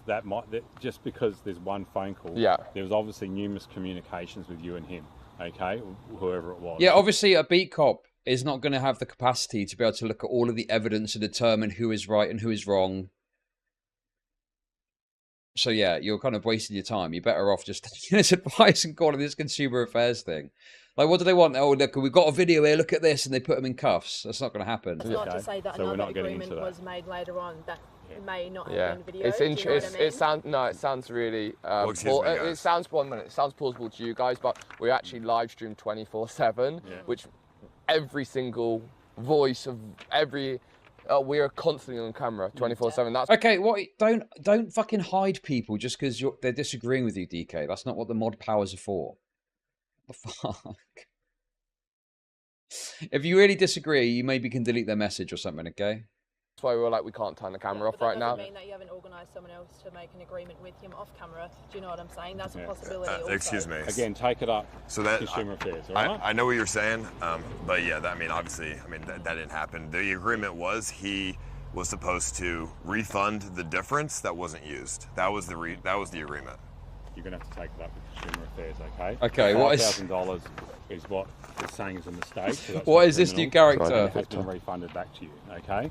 just because there's one phone call. Yeah. There was obviously numerous communications with you and him. Okay, whoever it was. Yeah, obviously a beat cop is not going to have the capacity to be able to look at all of the evidence and determine who is right and who is wrong. So yeah, you're kind of wasting your time. You're better off just taking this advice and calling this Consumer Affairs thing. Like, what do they want? Oh, look, we've got a video here. Look at this, and they put them in cuffs. That's not going to happen. That's not to say that another agreement was made later on that may not have been video. It sounds really. It sounds 1 minute. It sounds plausible to you guys, but we actually live stream 24/7, which every single voice of every. We are constantly on camera, 24/7. That's okay. What? Don't fucking hide people just because they're disagreeing with you, DK. That's not what the mod powers are for. What the fuck? If you really disagree, you maybe can delete their message or something. Okay. That's why we're like, we can't turn the camera off right now. That doesn't mean that you haven't organised someone else to make an agreement with him off camera. Do you know what I'm saying? That's a possibility. Also. Excuse me. Again, take it up. So that Consumer Affairs. All right? I know what you're saying, but yeah, obviously, that didn't happen. The agreement was he was supposed to refund the difference that wasn't used. That was the agreement. You're going to have to take it up with Consumer Affairs, okay? Okay, what is $5,000 is what it's saying is a mistake. So what is this new character? It has been refunded back to you, okay?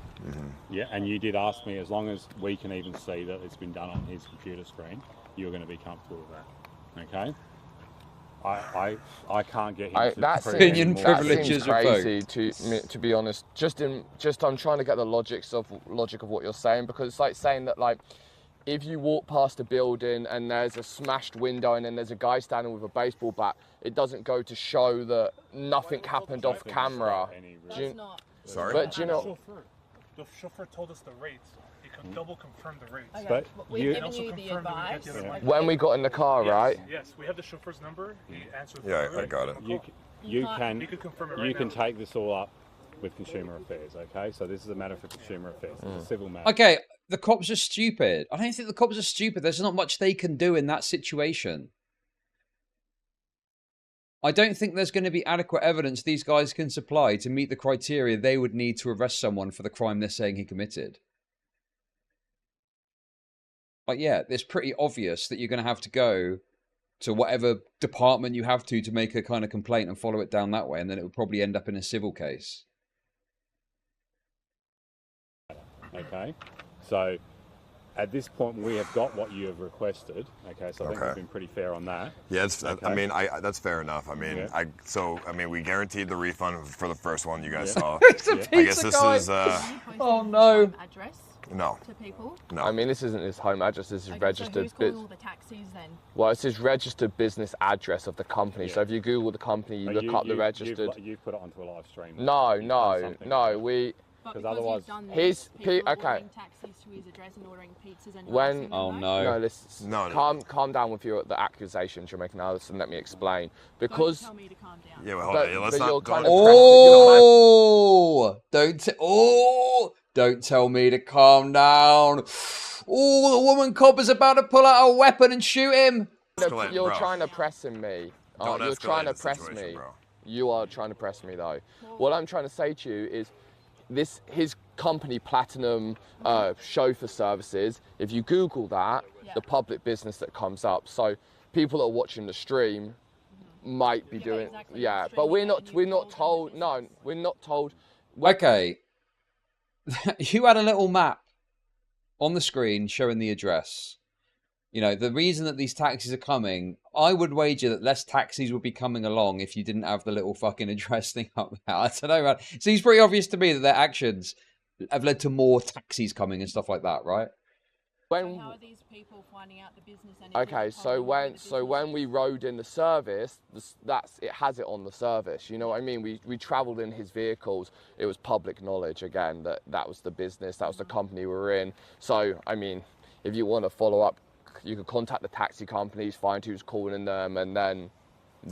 Yeah, and you did ask me, as long as we can even see that it's been done on his computer screen, you're going to be comfortable with that, okay? I can't get him to that opinion privileges crazy to be honest. Just I'm trying to get the logic of what you're saying, because it's like saying that like if you walk past a building and there's a smashed window and then there's a guy standing with a baseball bat, it doesn't go to show that nothing happened off camera. Sorry? But do you know? The chauffeur told us the rates. He could double confirm the rates. Okay, but we've given you the advice. When we got in the car, right? Yes, we have the chauffeur's number. He answered. Yeah, I got it. You can take this all up with Consumer Affairs, okay? So this is a matter for Consumer Affairs. It's a civil matter. Okay, the cops are stupid. I don't think the cops are stupid. There's not much they can do in that situation. I don't think there's going to be adequate evidence these guys can supply to meet the criteria they would need to arrest someone for the crime they're saying he committed. Like, yeah, it's pretty obvious that you're going to have to go to whatever department you have to make a kind of complaint and follow it down that way, and then it would probably end up in a civil case. Okay, so at this point we have got what you have requested. Okay, so I think we've been pretty fair on that. Yeah, okay. That's fair enough. We guaranteed the refund for the first one you guys saw. I guess this is. Oh no. Address. No. To people. No. I mean, this isn't his home address. This is registered. So who's calling all the taxis then? Well, it's his registered business address of the company. So if you Google the company, you look up the registered. You've put it onto a live stream. No. We. Because otherwise, taxis to his address and ordering pizzas and calm down with the accusations you're making now, and let me explain. Because don't tell me to calm down. Yeah, well, hold on. Let's not go. Don't tell me to calm down. Oh, the woman cop is about to pull out a weapon and shoot him. You're trying to press me. You're trying to press me. Bro. You are trying to press me though. What I'm trying to say to you is, his company, Platinum Chauffeur Services, if you Google that, the public business that comes up. So people that are watching the stream might be doing, but we're not told. No, we're not told. Okay, you had a little map on the screen showing the address. You know, the reason that these taxis are coming, I would wager that less taxis would be coming along if you didn't have the little fucking address thing up there. I don't know, man. It seems pretty obvious to me that their actions have led to more taxis coming and stuff like that, right? So how are these people finding out the business? Okay, so when we rode in the service, it has it on the service. You know what I mean? We travelled in his vehicles. It was public knowledge again that was the business, that was the company we were in. So I mean, if you want to follow up, you can contact the taxi companies, find who's calling them, and then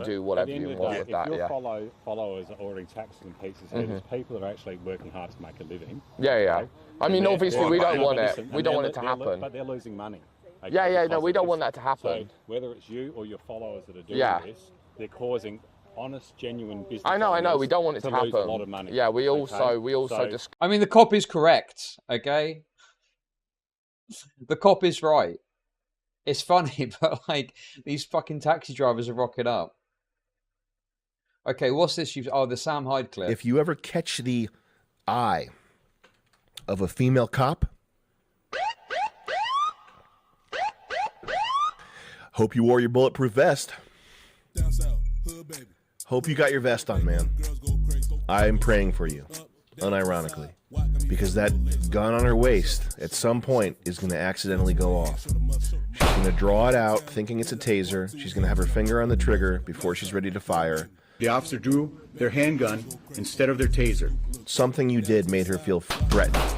do whatever you want with that. If your followers are ordering taxis and pizzas, there's people that are actually working hard to make a living. Yeah. I mean, obviously, we don't want it. We don't want it to happen. But they're losing money. Okay, no, we don't want that to happen. So whether it's you or your followers that are doing this, they're causing honest, genuine business. I know. We don't want it to happen. Lose a lot of money. Yeah, we also just. I mean, the cop is correct. Okay, the cop is right. It's funny, but like these fucking taxi drivers are rocking up. Okay, what's this? The Sam Hyde clip. If you ever catch the eye of a female cop, hope you wore your bulletproof vest. Hope you got your vest on, man. I'm praying for you, unironically, because that gun on her waist at some point is going to accidentally go off. She's going to draw it out thinking it's a taser. She's going to have her finger on the trigger before she's ready to fire. The officer drew their handgun instead of their taser. Something you did made her feel threatened.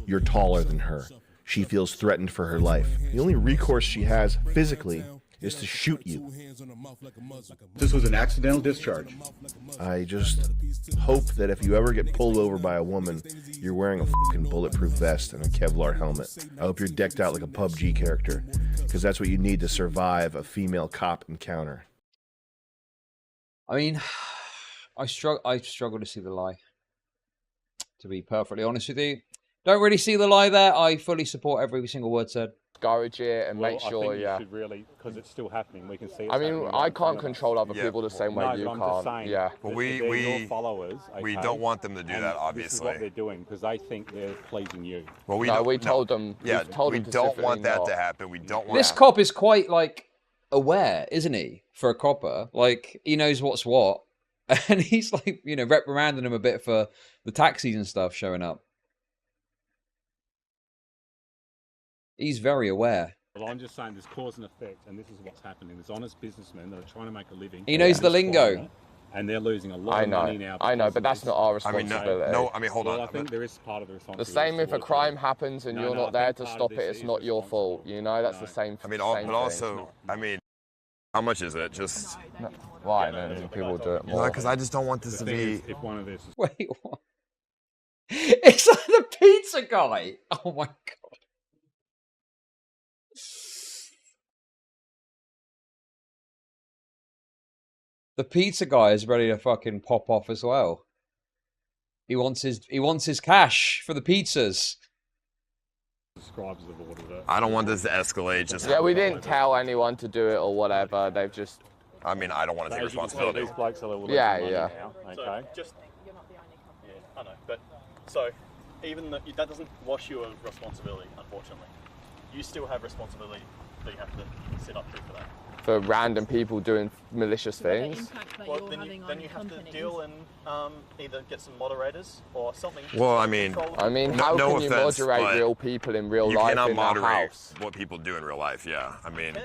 You're taller than her. She feels threatened for her life. The only recourse she has physically is to shoot you. This was an accidental discharge. I just hope that if you ever get pulled over by a woman, you're wearing a fucking bulletproof vest and a Kevlar helmet. I hope you're decked out like a PUBG character, because that's what you need to survive a female cop encounter. I mean, I struggle to see the lie. To be perfectly honest with you, don't really see the lie there. I fully support every single word said. Discourage it and make sure, I think you should really, because it's still happening. We can see. I mean, I can't control other people the same way you I'm can't. Just saying, Well, your followers, we don't want them to do that. Obviously, this is what they're doing because they think they're pleasing you. Well, we told them. Yeah, we don't want that to happen. We don't want. This cop is quite like aware, isn't he? For a copper, like he knows what's what, and he's like, you know, reprimanding him a bit for the taxis and stuff showing up. He's very aware. Well, I'm just saying there's cause and effect, and this is what's happening. There's honest businessmen that are trying to make a living. He knows the lingo. And they're losing a lot of money now. I know, but that's not our responsibility. Hold on. I think there is part of the responsibility. The same if a crime happens and you're not there to stop it, it's not your fault. You know, that's the same. I mean, but also, I mean, how much is it? Just why? Then people do it more. Because I just don't want this to be. If one of this. Wait, what? It's like the pizza guy. Oh my god. The pizza guy is ready to fucking pop off as well. He wants his cash for the pizzas. Scribes have ordered it. I don't want this to escalate. Just we didn't tell anyone to do it or whatever. They've just. I mean, I don't want to take responsibility. These blokes are yeah. Okay. So just. You're not the only company. Yeah, I know, but so even that doesn't wash you of responsibility, unfortunately. You still have responsibility that you have to sit up to for that. For random people doing malicious things. Well, then you have to deal and either get some moderators or something. Well, I mean, how can you moderate real people in real life in their house? You cannot moderate what people do in real life. Yeah, I mean.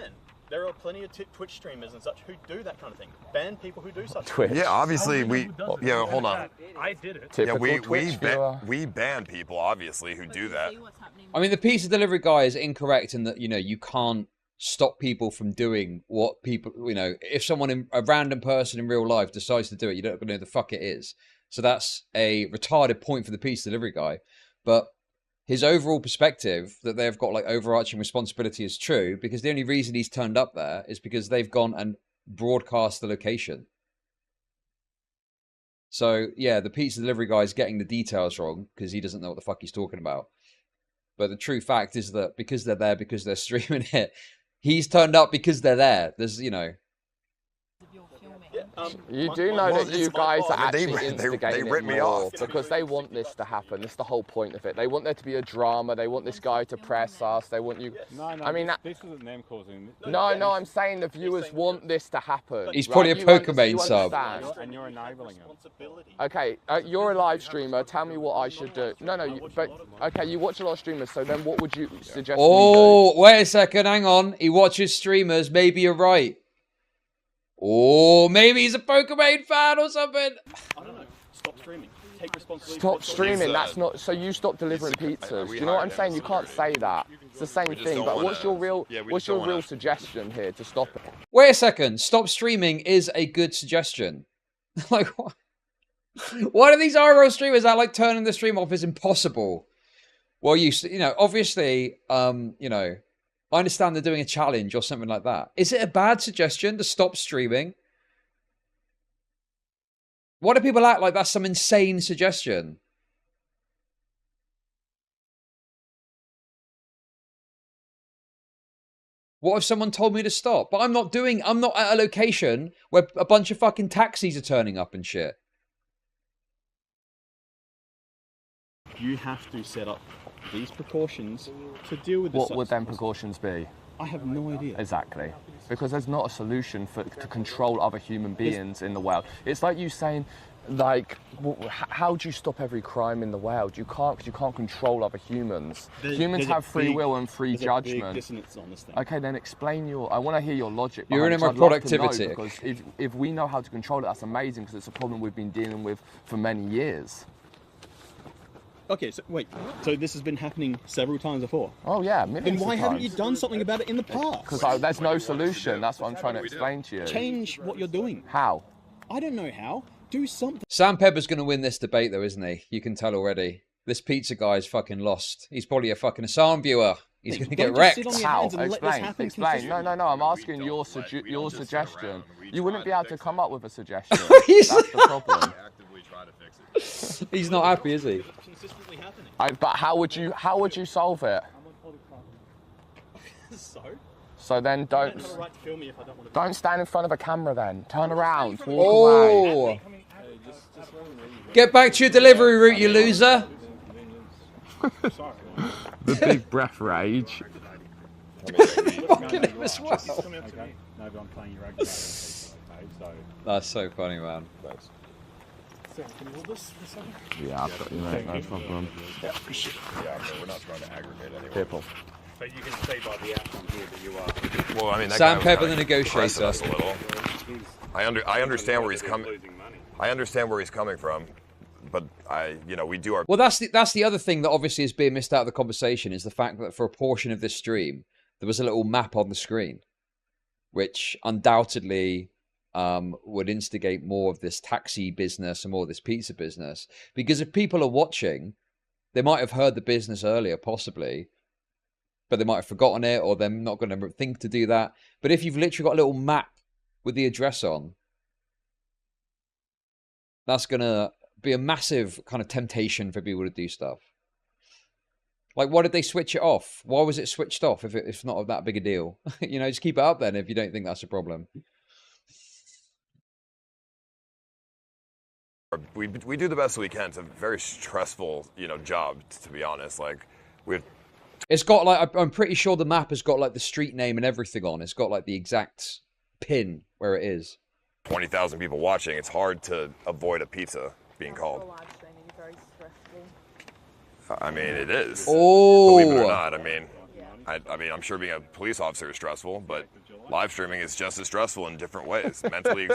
There are plenty of Twitch streamers and such who do that kind of thing. Ban people who do such. Twitch. Yeah, obviously hold on. I did it. Yeah, we ban people obviously who do that. I mean, the pizza delivery guy is incorrect in that, you know, you can't stop people from doing what people, you know, if a random person in real life decides to do it, you don't know the fuck it is. So that's a retarded point for the pizza delivery guy. But his overall perspective that they've got like overarching responsibility is true, because the only reason he's turned up there is because they've gone and broadcast the location. So, yeah, the pizza delivery guy is getting the details wrong because he doesn't know what the fuck he's talking about. But the true fact is that because they're there, because they're streaming it, he's turned up because they're there. There's, you know... You do know that you guys are actually they instigating ripped it me more off. because they want this to happen. That's the whole point of it. They want there to be a drama. They want this guy to press us. They want you. No, I mean, this isn't them causing. No, I'm saying the viewers want this to happen. He's probably a Pokemon sub. And you're enabling him. Okay, you're a live streamer. Tell me what I should do. But okay, you watch a lot of streamers. So then, what would you suggest? Oh, wait a second. Hang on. He watches streamers. Maybe you're right. Or maybe he's a Pokemon fan or something. I don't know. Stop streaming. Take responsibility. Stop streaming. That's not. So you stop delivering pizzas. Do you know what I'm saying? You can't say that. It's the same thing. But what's your real suggestion here to stop it? Wait a second. Stop streaming is a good suggestion. Like, what? Why do these IRL streamers act like turning the stream off is impossible? Well, you know, obviously, you know, I understand they're doing a challenge or something like that. Is it a bad suggestion to stop streaming? Why do people act like that's some insane suggestion? What if someone told me to stop? But I'm not at a location where a bunch of fucking taxis are turning up and shit. You have to set up these precautions to deal with this. What would them precautions be? I have no idea. Exactly. Because there's not a solution to control other human beings in the wild. It's like you saying, like, how do you stop every crime in the wild? You can't, because you can't control other humans. Humans have free will and free judgment. Big dissonance on this thing. Okay, then explain I want to hear your logic. You're in my productivity. Because if we know how to control it, that's amazing, because it's a problem we've been dealing with for many years. Okay, so wait. So this has been happening several times before? Oh yeah, millions of times. Then why haven't you times. done something about it in the past? Because there's no solution. That's what I'm trying to explain to you. Change what you're doing. How? I don't know how. Do something. Sam Pepper's going to win this debate though, isn't he? You can tell already. This pizza guy's fucking lost. He's probably a fucking Assam viewer. He's going to get wrecked. How? Explain. No. I'm asking your suggestion. You wouldn't be able to come up with a suggestion. That's the problem. He's not happy, is he? But how would you solve it? So then don't stand in front of a camera then. Turn around, walk away. Get back to your delivery route, you loser. The big breath rage. Fucking him as well. That's so funny, man. Yeah, I've got you, mate. No problem. Yeah, we're not trying to aggravate anyone. People. But you can say by the outcome here that you are. Well, I mean, that Sam guy Pepper, was the kinda negotiator. pressing us a little. I understand where he's coming. I understand where he's coming from, but we do our. Well, that's the other thing that obviously is being missed out of the conversation is the fact that for a portion of this stream there was a little map on the screen, which undoubtedly would instigate more of this taxi business and more of this pizza business. Because if people are watching, they might have heard the business earlier, possibly, but they might have forgotten it, or they're not going to think to do that. But if you've literally got a little map with the address on, that's going to be a massive kind of temptation for people to do stuff. Like, why did they switch it off? Why was it switched off if it's not that big a deal? Just keep it up then if you don't think that's a problem. We do the best we can. It's a very stressful, job, to be honest. Like, it's got like, I'm pretty sure the map has got like the street name and everything on. It's got like the exact pin where it is. 20,000 people watching. It's hard to avoid a pizza being called. I mean, it is. Oh. Believe it or not. I mean, I'm sure being a police officer is stressful, but live streaming is just as stressful in different ways. Mentally,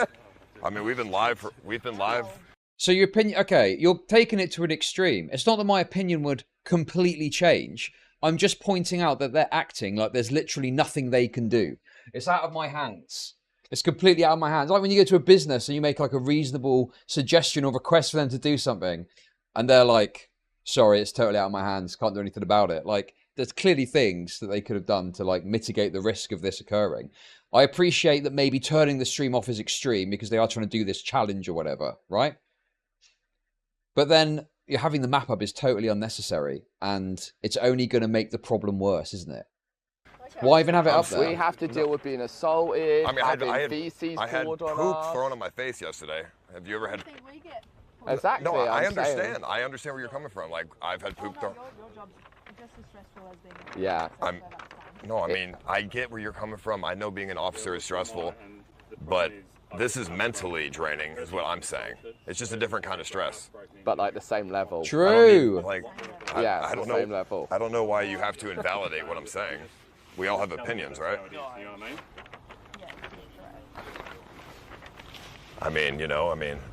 I mean, we've been live. So your opinion, okay, you're taking it to an extreme. It's not that my opinion would completely change. I'm just pointing out that they're acting like there's literally nothing they can do. It's out of my hands. It's completely out of my hands. Like when you go to a business and you make like a reasonable suggestion or request for them to do something, and they're like, sorry, it's totally out of my hands, can't do anything about it. Like, there's clearly things that they could have done to like mitigate the risk of this occurring. I appreciate that maybe turning the stream off is extreme because they are trying to do this challenge or whatever, right? But then you're having the map up is totally unnecessary, and it's only going to make the problem worse, isn't it? Why even have it up there? We have to deal with being assaulted, I mean, having feces I had poured on poop us. thrown on my face yesterday. Have you ever had? Exactly. No, I I'm saying. understand. I understand where you're coming from. Like, I've had poop thrown. Your job's just as stressful as being. Yeah. No, I mean, I get where you're coming from. I know being an officer is stressful, but this is mentally draining, is what I'm saying. It's just a different kind of stress. But like the same level. True. Yeah, I don't know. same level. I don't know why you have to invalidate what I'm saying. We all have opinions, right? I mean,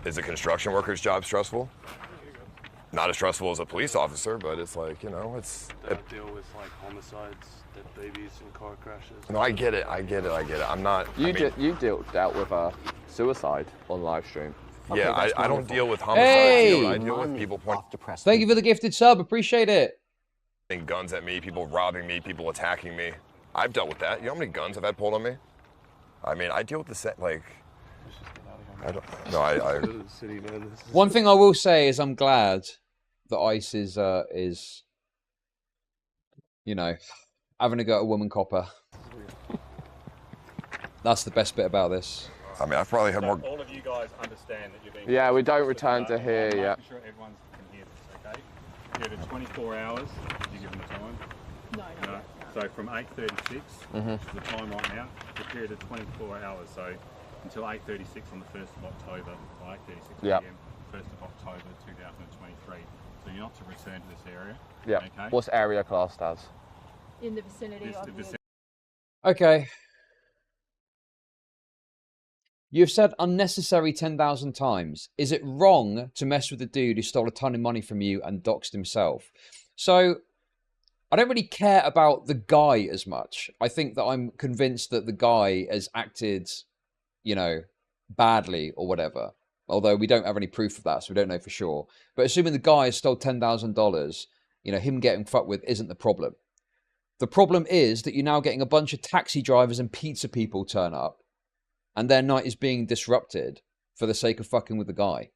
is a construction worker's job stressful? Not as stressful as a police officer, but it's like, it's... They deal with like homicides, dead babies, and car crashes. No, I get it. I'm not... You dealt with a suicide on live stream. Yeah, I don't deal with homicides. Hey! I deal with people pointing Thank you for the gifted sub. Appreciate it. guns at me, people robbing me, people attacking me. I've dealt with that. You know how many guns I've had pulled on me? I mean, I deal with the set, like... I don't... No, One thing I will say is I'm glad that ICE is having a go at a woman copper. That's the best bit about this. I mean, I've probably had more... All of you guys understand that you're being... Yeah, we don't return to here yet. I'm sure everyone can hear this, okay? Give it 24 hours. Did you give them the time? No. So from 8:36, which is the time right now, the period of 24 hours. So until 8:36 on the 1st of October, or 8:36 p.m., 1st of October 2023. So you're not to return to this area. Yeah. Okay? What's area classed as? In the vicinity of the... Okay. You've said unnecessary 10,000 times. Is it wrong to mess with the dude who stole a ton of money from you and doxed himself? So, I don't really care about the guy as much. I think that I'm convinced that the guy has acted, badly or whatever. Although we don't have any proof of that, so we don't know for sure. But assuming the guy has stole $10,000, him getting fucked with isn't the problem. The problem is that you're now getting a bunch of taxi drivers and pizza people turn up, and their night is being disrupted for the sake of fucking with the guy.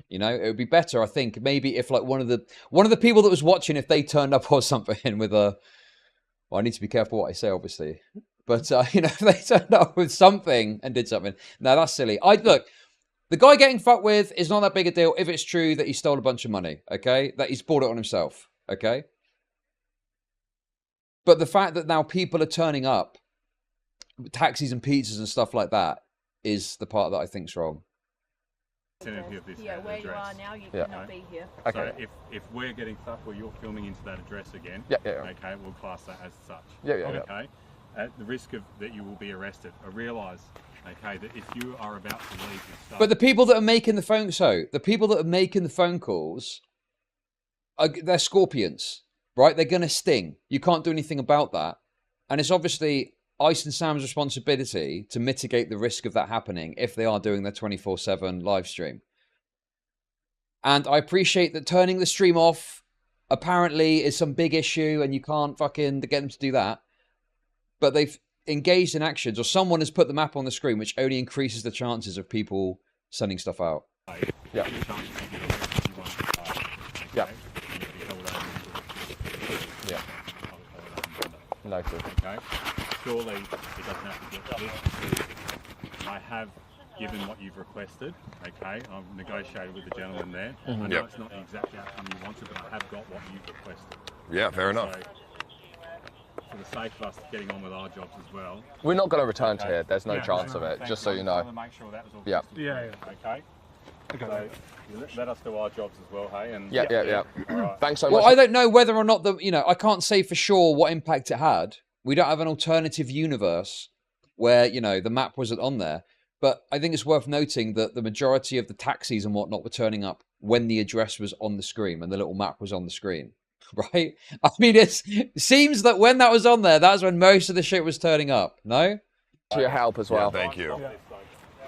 It would be better, I think, maybe if like one of the people that was watching, if they turned up or something with a... Well, I need to be careful what I say, obviously. But, if they turned up with something and did something. No, that's silly. Look, the guy getting fucked with is not that big a deal if it's true that he stole a bunch of money, okay? That he's bought it on himself, okay? But the fact that now people are turning up, taxis and pizzas and stuff like that, is the part that I think's wrong. Yeah, where you are now, you cannot be here. Okay. So if we're getting fucked or you're filming into that address again, okay, we'll class that as such. Okay. At the risk of that you will be arrested. I realise, okay, that if you are about to leave your stuff... But the people that are making the phone calls, they're scorpions, right? They're going to sting. You can't do anything about that. And it's obviously Ice and Sam's responsibility to mitigate the risk of that happening if they are doing their 24/7 live stream. And I appreciate that turning the stream off apparently is some big issue and you can't fucking get them to do that. But they've engaged in actions, or someone has put the map on the screen, which only increases the chances of people sending stuff out. Yeah. Yeah. Yeah. Noted. Okay. Surely it doesn't have to get this. I have given what you've requested. Okay. I've negotiated with the gentleman there. I know it's not the exact outcome you wanted, but I have got what you've requested. Yeah, fair enough. So, for the sake of us getting on with our jobs as well. We're not going to return to here. There's no chance of it, just so you know. Make sure that was all Yeah. Okay. So let us do our jobs as well, hey? And yeah. Right. Thanks so much. Well, I don't know whether or not I can't say for sure what impact it had. We don't have an alternative universe where, the map wasn't on there. But I think it's worth noting that the majority of the taxis and whatnot were turning up when the address was on the screen and the little map was on the screen. Right? I mean, it seems that when that was on there, that's when most of the shit was turning up. No? To your help as well. Yeah, thank you.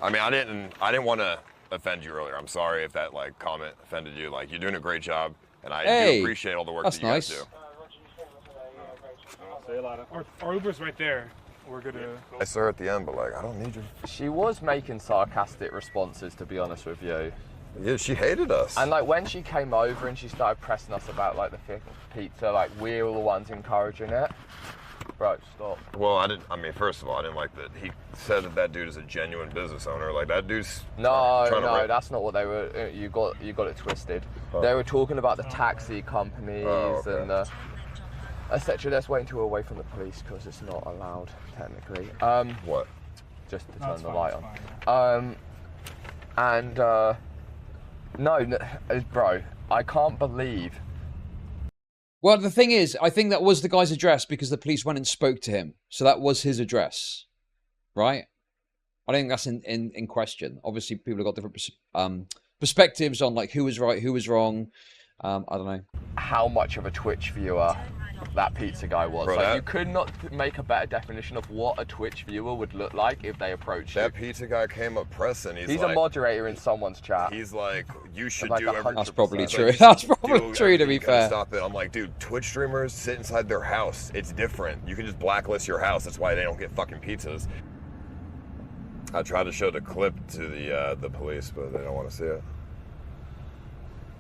I mean, I didn't want to offend you earlier. I'm sorry if that comment offended you. Like, you're doing a great job, and I do appreciate all the work that you guys do. See you later. Our Uber's right there. We're gonna... I saw her at the end, but I don't need you. She was making sarcastic responses, to be honest with you. Yeah, she hated us. And like when she came over and she started pressing us about like the pizza, like we were the ones encouraging it. Bro, stop. Well, I mean, first of all, I didn't like that he said that dude is a genuine business owner. Like that dude's No, that's not what they were. You got it twisted. Oh. They were talking about the taxi companies okay. and etc. Let's wait until we're away from the police because it's not allowed technically. What? Just to turn the light on. No, bro, I can't believe. Well, the thing is, I think that was the guy's address because the police went and spoke to him. So that was his address, right? I don't think that's in question. Obviously, people have got different perspectives on like who was right, who was wrong. I don't know. How much of a Twitch viewer that pizza guy was. Bro, like, you could not make a better definition of what a Twitch viewer would look like if they approached you. That pizza guy came up pressing. He's like, a moderator in someone's chat. He's like, you should Like do everything. That's probably Like, true. That's probably true, to be you gotta fair. Stop it. I'm like, dude, Twitch streamers sit inside their house. It's different. You can just blacklist your house. That's why they don't get fucking pizzas. I tried to show the clip to the police, but they don't want to see it.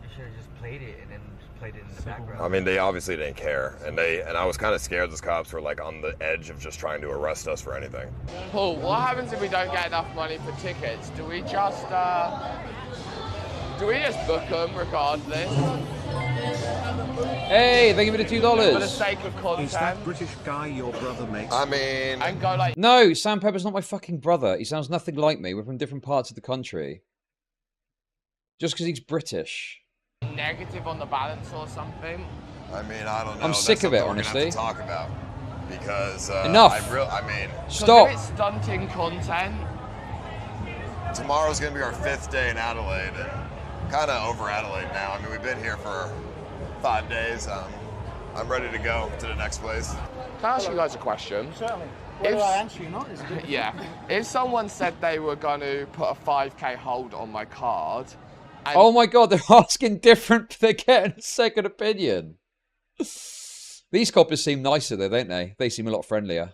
You should have just played it and then just played it in the background. I mean, they obviously didn't care, and I was kind of scared. Those cops were like on the edge of just trying to arrest us for anything. Paul, what happens if we don't get enough money for tickets? Do we just book them regardless? Hey, they give it $2. For the sake of content. Is that British guy your brother, mate? I mean, and go like, No, Sam Pepper's not my fucking brother. He sounds nothing like me. We're from different parts of the country. Just because he's British. negative on the balance or something. I mean, I don't know. I'm That's sick of it, something we're gonna have honestly. to talk about because Enough. I mean, Stop. If it's stunting content. Tomorrow's gonna be our 5th day in Adelaide, and kind of over Adelaide now. I mean, we've been here for 5 days. I'm ready to go to the next place. Can I ask you guys a question? Certainly. Whether I answer you or not is good. Yeah. If someone said they were going to put a 5k hold on my card. And Oh my god, they're asking different. They're getting a second opinion. These coppers seem nicer though, don't they? They seem a lot friendlier.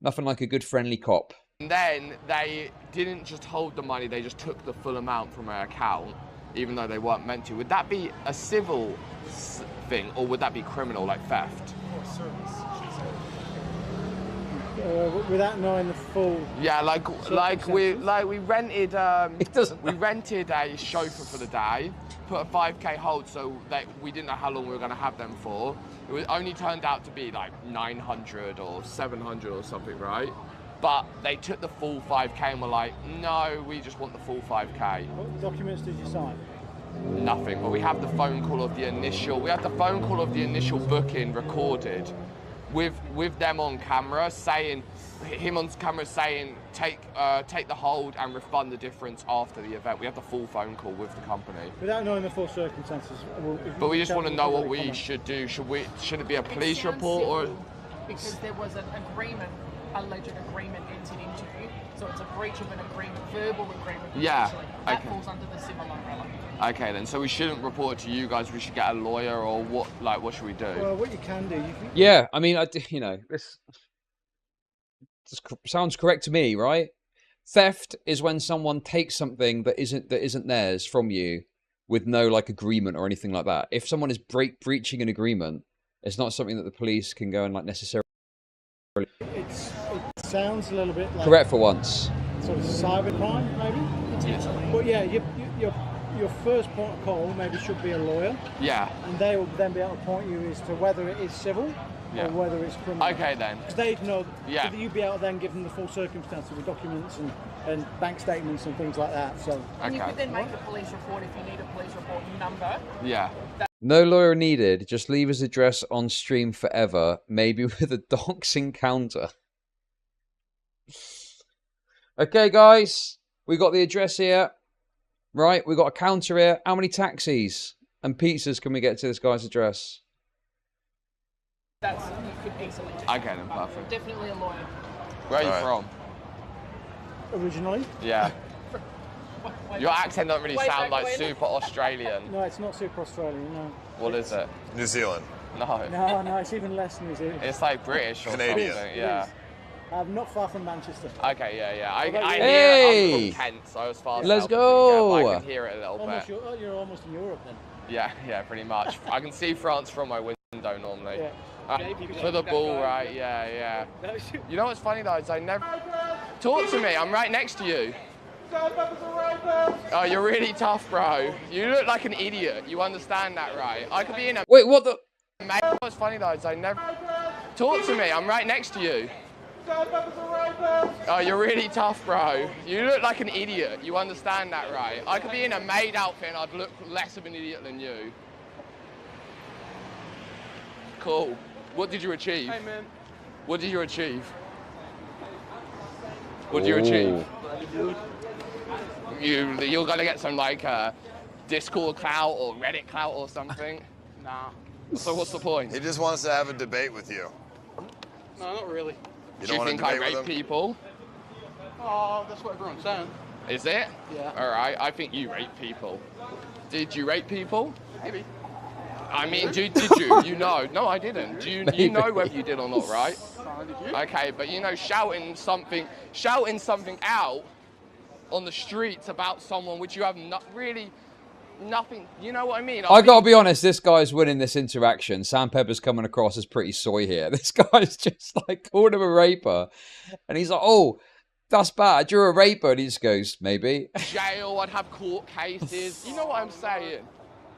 Nothing like a good friendly cop. then they didn't just hold the money, they just took the full amount from my account, even though they weren't meant to. Would that be a civil thing, or would that be criminal, like theft? Without knowing the full. Yeah, we rented we rented a chauffeur for the day, put a 5k hold, so that we didn't know how long we were going to have them for. It only turned out to be like 900 or 700 or something, right? But they took the full 5k and were like, no, we just want the full 5k. What documents did you sign? Nothing, but we have the phone call of the initial. We have the phone call of the initial booking recorded, with them on camera saying, him on camera saying, take the hold and refund the difference after the event. We have the full phone call with the company. Without knowing the full circumstances. But we just want to know what we should do. Should it be a police report or? Because there was an agreement, alleged agreement entered into you, so it's a breach of an agreement, verbal agreement. Yeah. Essentially. That Okay. falls under the civil umbrella. Okay then, so we shouldn't report it to you guys. We should get a lawyer, or what? Like, what should we do? Well, what you can do, Yeah, I mean, this sounds correct to me, right? Theft is when someone takes something that isn't theirs from you with no like agreement or anything like that. If someone is breaching an agreement, it's not something that the police can go and like necessarily. it sounds a little bit like Correct for once. sort of cybercrime, maybe. Potentially. But yeah, your first point of call maybe should be a lawyer. Yeah. And they will then be able to point you as to whether it is civil Yeah. or whether it's criminal. Okay then. Because they'd know. Yeah. So that you'd be able to then give them the full circumstances with documents and bank statements and things like that. So. And you could then make a police report if you need a police report number. Yeah. No lawyer needed. Just leave his address on stream forever. Maybe with a doxing counter. Okay, guys, we got the address here. Right, we got a counter here. How many taxis and pizzas can we get to this guy's address? You could easily do. Okay then, perfect. Definitely a lawyer. Where are you Alright. from? Originally? Yeah. Your accent doesn't really Way sound back like when. super Australian. No, it's not super Australian. No. What is it? New Zealand. No. No, it's even less New Zealand. It's like British or Canadian. something. It Yeah. is. Not far from Manchester. Okay, yeah. I What about hear you? I'm Hey! from Kent, so as far Let's south as you can get, but I go! can hear it a little bit. You're almost in Europe then. Yeah, pretty much. I can see France from my window normally. Yeah. For the ball, right? Yeah. You know what's funny though is I never talk to me. I'm right next to you. Oh, you're really tough, bro. You look like an idiot. You understand that, right? I could be in a. Wait, what the? Mate, what's funny though is I never talk to me. I'm right next to you. Oh, you're really tough, bro. You look like an idiot. You understand that, right? I could be in a maid outfit and I'd look less of an idiot than you. Cool. What did you achieve? Hey, man. What did you achieve? What did you achieve? You're gonna get some like Discord clout or Reddit clout or something. Nah. So what's the point? He just wants to have a debate with you. No, not really. Do you think I rape people? Oh, that's what everyone's saying. Is it? Yeah. All right. I think you rape people. Did you rape people? Maybe. I mean, did you? You know? No, I didn't. Do you know whether you did or not, right? Did you? Okay, but you know, shouting something out on the streets about someone which you have nothing. You know what I mean? I gotta be honest, this guy's winning this interaction. Sam Pepper's coming across as pretty soy here. This guy's just like called him a raper. And he's like, oh, that's bad. You're a raper. And he just goes, maybe. Jail, I'd have court cases. You know what I'm saying?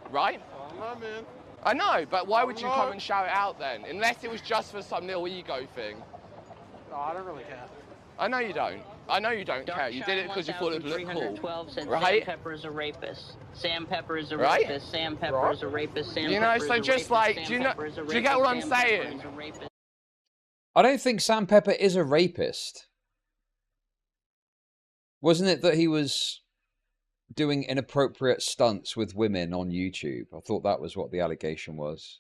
Right? No, man. I know, but why would you come and shout it out then? Unless it was just for some little ego thing. No, I don't really care. I know you don't. I know you don't care. You did it because you thought it looked cool. Said right? Sam Pepper is a rapist. Sam Pepper is a Right? rapist. Sam Pepper is a rapist. Sam You know, Pepper so is a just rapist. like, Sam do you know? Pepper is a Do you get what I'm rapist. Sam Pepper saying? is a rapist. I don't think Sam Pepper is a rapist. Wasn't it that he was doing inappropriate stunts with women on YouTube? I thought that was what the allegation was.